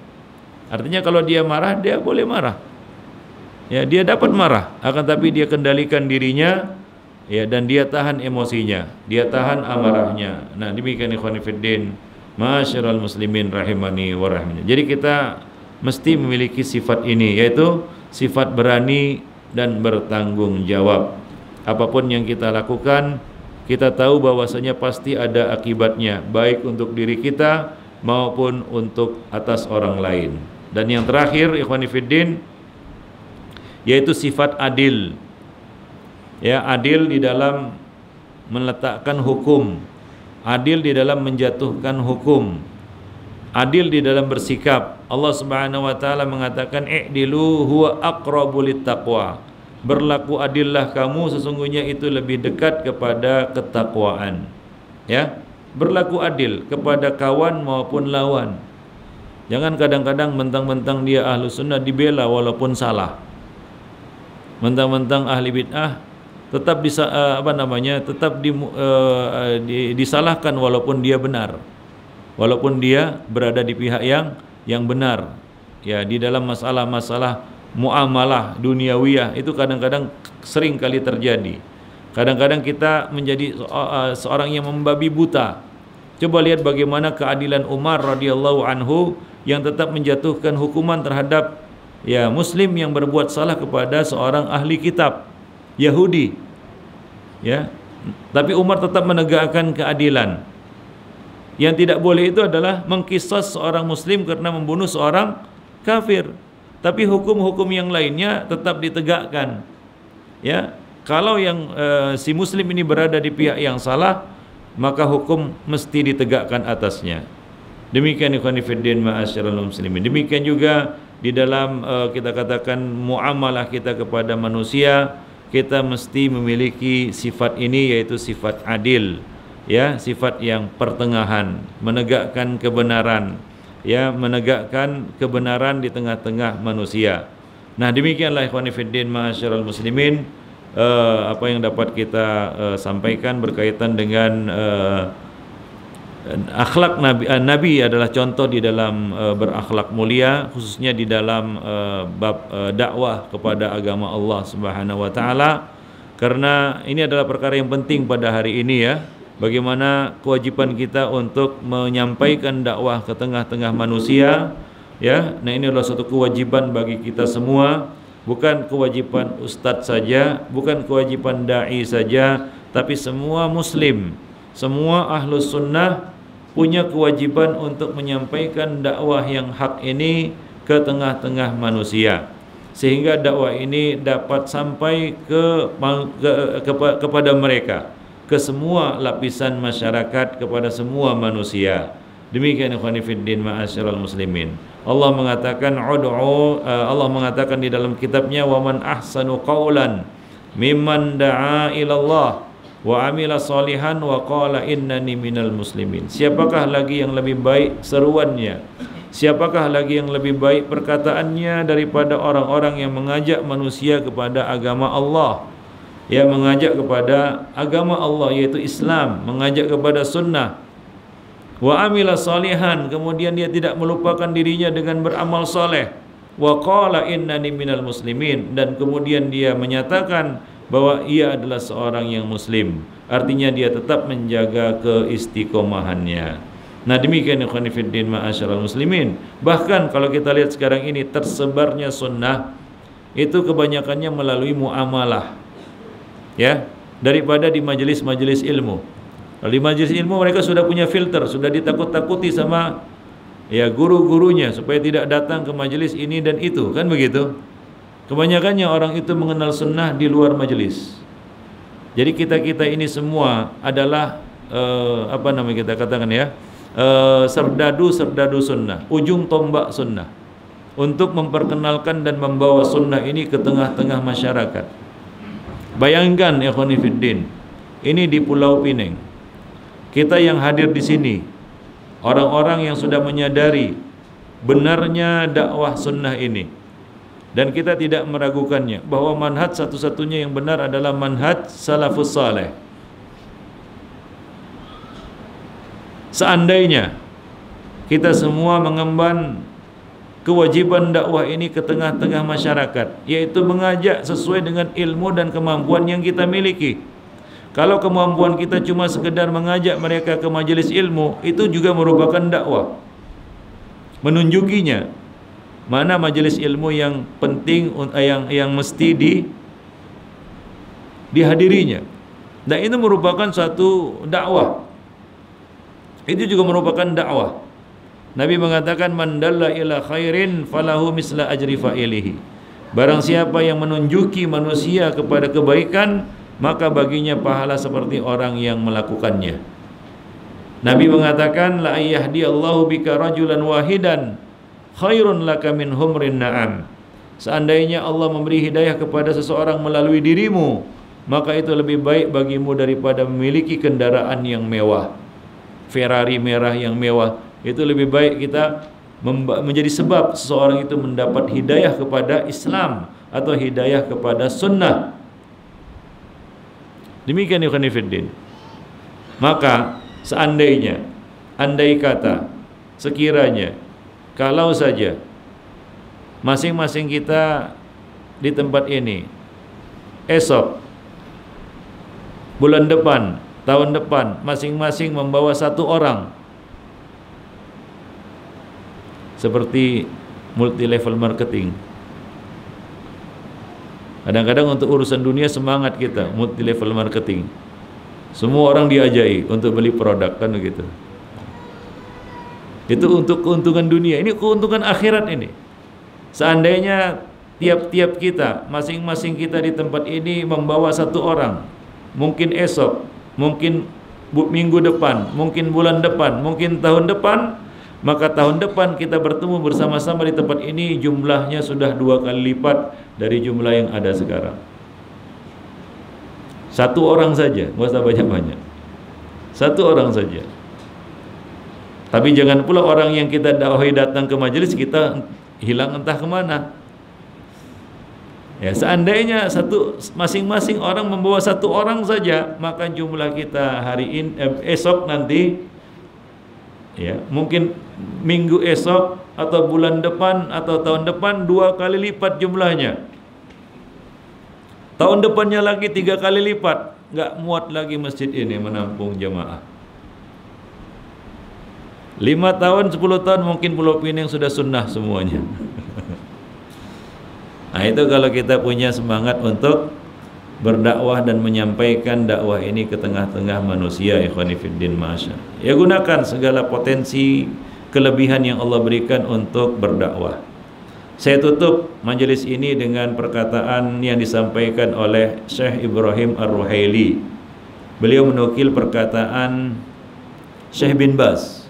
Artinya kalau dia marah, dia boleh marah. Ya, dia dapat marah, akan tapi dia kendalikan dirinya, ya, dan dia tahan emosinya, dia tahan amarahnya. Nah, demikian ikhwan fillah, ma'asyiral muslimin rahimani wa rahimani. Jadi kita mesti memiliki sifat ini, yaitu sifat berani dan bertanggung jawab. Apapun yang kita lakukan, kita tahu bahwasanya pasti ada akibatnya, baik untuk diri kita maupun untuk atas orang lain. Dan yang terakhir ikhwan fillah, yaitu sifat adil. Ya, adil di dalam meletakkan hukum, adil di dalam menjatuhkan hukum, adil di dalam bersikap. Allah Subhanahu wa taala mengatakan i'dilu huwa aqrabu littaqwa. Berlaku adillah kamu, sesungguhnya itu lebih dekat kepada ketakwaan. Ya, berlaku adil kepada kawan maupun lawan. Jangan kadang-kadang mentang-mentang dia ahlu sunnah dibela walaupun salah. Mentang-mentang ahli bid'ah tetap disalahkan walaupun dia benar, walaupun dia berada di pihak yang benar. Ya, di dalam masalah-masalah muamalah duniawiyah itu kadang-kadang sering kali terjadi. Kadang-kadang kita menjadi seorang yang membabi buta. Coba lihat bagaimana keadilan Umar radhiyallahu anhu yang tetap menjatuhkan hukuman terhadap ya muslim yang berbuat salah kepada seorang ahli kitab Yahudi, ya, tapi Umar tetap menegakkan keadilan. Yang tidak boleh itu adalah mengqisas seorang muslim karena membunuh seorang kafir. Tapi hukum-hukum yang lainnya tetap ditegakkan. Ya, kalau yang si muslim ini berada di pihak yang salah, maka hukum mesti ditegakkan atasnya. Demikian ikhwan fillah ma'asyiral muslimin. Demikian juga di dalam kita katakan muamalah kita kepada manusia, kita mesti memiliki sifat ini, yaitu sifat adil, ya, sifat yang pertengahan, menegakkan kebenaran, ya, menegakkan kebenaran di tengah-tengah manusia. Nah, demikianlah ikhwan fillah ma'asyiral muslimin apa yang dapat kita sampaikan berkaitan dengan akhlak Nabi. Nabi adalah contoh di dalam berakhlak mulia, khususnya di dalam bab dakwah kepada agama Allah Subhanahu wa taala. Karena ini adalah perkara yang penting pada hari ini, ya. Bagaimana kewajiban kita untuk menyampaikan dakwah ke tengah-tengah manusia, ya. Nah, ini adalah suatu kewajiban bagi kita semua, bukan kewajiban ustadz saja, bukan kewajiban dai saja, tapi semua muslim, semua ahlus sunnah punya kewajiban untuk menyampaikan dakwah yang hak ini ke tengah-tengah manusia, sehingga dakwah ini dapat sampai kepada mereka, ke semua lapisan masyarakat, kepada semua manusia. Demikian ikhwani fiddin ma'asyiral muslimin. Allah mengatakan di dalam kitabnya, wa man ahsanu qawlan mimman da'a ilallah wa amila salihan wa qala innani minal muslimin. Siapakah lagi yang lebih baik seruannya, siapakah lagi yang lebih baik perkataannya daripada orang-orang yang mengajak manusia kepada agama Allah, ya, mengajak kepada agama Allah yaitu Islam, mengajak kepada sunnah. Wa amila salihan, kemudian dia tidak melupakan dirinya dengan beramal soleh. Wa qala innani minal muslimin, dan kemudian dia menyatakan bahwa ia adalah seorang yang muslim. Artinya dia tetap menjaga keistiqomahannya. Nah, demikian ikhwan fillah ma'asyiral muslimin. Bahkan kalau kita lihat sekarang ini, tersebarnya sunnah itu kebanyakannya melalui muamalah, ya, daripada di majelis-majelis ilmu. Di majelis ilmu mereka sudah punya filter, sudah ditakut-takuti sama, ya, guru-gurunya supaya tidak datang ke majelis ini dan itu, kan begitu. Kebanyakannya orang itu mengenal sunnah di luar majelis. Jadi kita ini semua adalah apa namanya kita katakan, ya, serdadu sunnah, ujung tombak sunnah, untuk memperkenalkan dan membawa sunnah ini ke tengah-tengah masyarakat. Bayangkan ya ikhwani fiddin, ini di Pulau Pinang, kita yang hadir di sini, orang-orang yang sudah menyadari benarnya dakwah sunnah ini, dan kita tidak meragukannya bahwa manhaj satu-satunya yang benar adalah manhaj salafus saleh. Seandainya kita semua mengemban kewajiban dakwah ini ke tengah-tengah masyarakat, yaitu mengajak sesuai dengan ilmu dan kemampuan yang kita miliki. Kalau kemampuan kita cuma sekedar mengajak mereka ke majelis ilmu, itu juga merupakan dakwah. Menunjukinya mana majelis ilmu yang penting, yang mesti dihadirinya. Dan itu merupakan satu dakwah. Itu juga merupakan dakwah. Nabi mengatakan, man dalla ila khairin falahu misla ajri fa'ilihi. Barang siapa yang menunjuki manusia kepada kebaikan, maka baginya pahala seperti orang yang melakukannya. Nabi mengatakan, la yahdiyallahu bika rajulan wahidan khairun laka min humrin na'am. Seandainya Allah memberi hidayah kepada seseorang melalui dirimu, maka itu lebih baik bagimu daripada memiliki kendaraan yang mewah, Ferrari merah yang mewah. Itu lebih baik kita menjadi sebab seseorang itu mendapat hidayah kepada Islam atau hidayah kepada sunnah. Demikian ikhwan fillah. Maka seandainya, andai kata, sekiranya, kalau saja masing-masing kita di tempat ini esok, bulan depan, tahun depan, masing-masing membawa satu orang, seperti multi level marketing. Kadang-kadang untuk urusan dunia semangat kita multi level marketing, semua orang diajai untuk beli produk, kan begitu. Itu untuk keuntungan dunia. Ini keuntungan akhirat ini. Seandainya tiap-tiap kita, masing-masing kita di tempat ini membawa satu orang, mungkin esok, mungkin minggu depan, mungkin bulan depan, mungkin tahun depan, maka tahun depan kita bertemu bersama-sama di tempat ini jumlahnya sudah 2 kali lipat dari jumlah yang ada sekarang. Satu orang saja, nggak usah banyak-banyak. Satu orang saja. Tapi jangan pula orang yang kita dakwahi datang ke majelis kita hilang entah kemana. Ya, seandainya masing-masing orang membawa satu orang saja, maka jumlah kita hari ini esok nanti, ya mungkin minggu esok atau bulan depan atau tahun depan 2 kali lipat jumlahnya. Tahun depannya lagi 3 kali lipat. Nggak muat lagi masjid ini menampung jamaah. 5 tahun, 10 tahun mungkin Pulau Pinang sudah sunnah semuanya. Nah itu kalau kita punya semangat untuk berdakwah dan menyampaikan dakwah ini ke tengah-tengah manusia, ikhwani fiddin masya. Ya gunakan segala potensi kelebihan yang Allah berikan untuk berdakwah. Saya tutup majelis ini dengan perkataan yang disampaikan oleh Syekh Ibrahim Ar-Ruhaili. Beliau menukil perkataan Syekh bin Baz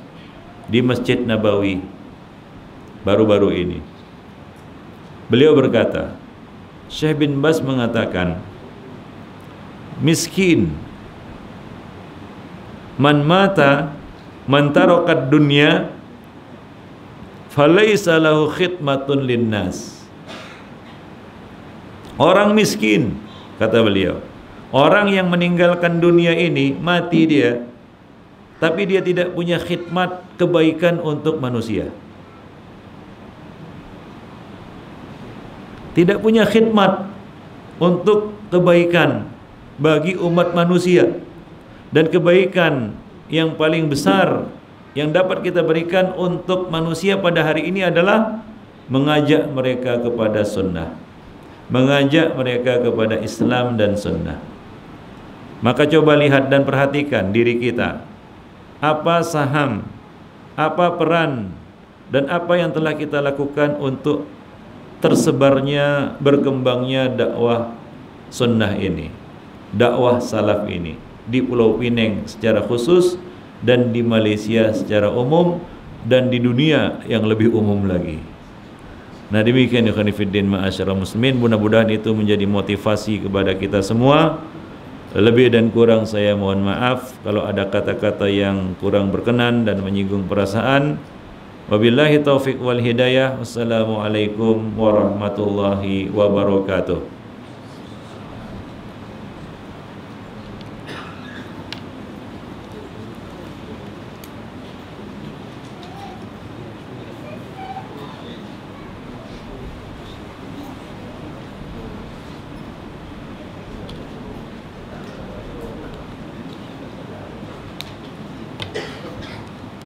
di Masjid Nabawi baru-baru ini. Beliau berkata, Syekh bin Baz mengatakan, miskin man mata man tarokat dunya falaisa lahu khidmatun linnas. Orang miskin, kata beliau, orang yang meninggalkan dunia ini, mati dia, tapi dia tidak punya khidmat kebaikan untuk manusia. Tidak punya khidmat untuk kebaikan bagi umat manusia. Dan kebaikan yang paling besar yang dapat kita berikan untuk manusia pada hari ini adalah mengajak mereka kepada sunnah, mengajak mereka kepada Islam dan sunnah. Maka coba lihat dan perhatikan diri kita. Apa saham, apa peran, dan apa yang telah kita lakukan untuk tersebarnya, berkembangnya dakwah sunnah ini, dakwah salaf ini di Pulau Pinang secara khusus dan di Malaysia secara umum dan di dunia yang lebih umum lagi. Nah demikian ya khonifuddin ma'asyarul muslimin, mudah-mudahan itu menjadi motivasi kepada kita semua. Lebih dan kurang saya mohon maaf kalau ada kata-kata yang kurang berkenan dan menyinggung perasaan. Wabillahi taufiq wal hidayah. Wassalamualaikum warahmatullahi wabarakatuh.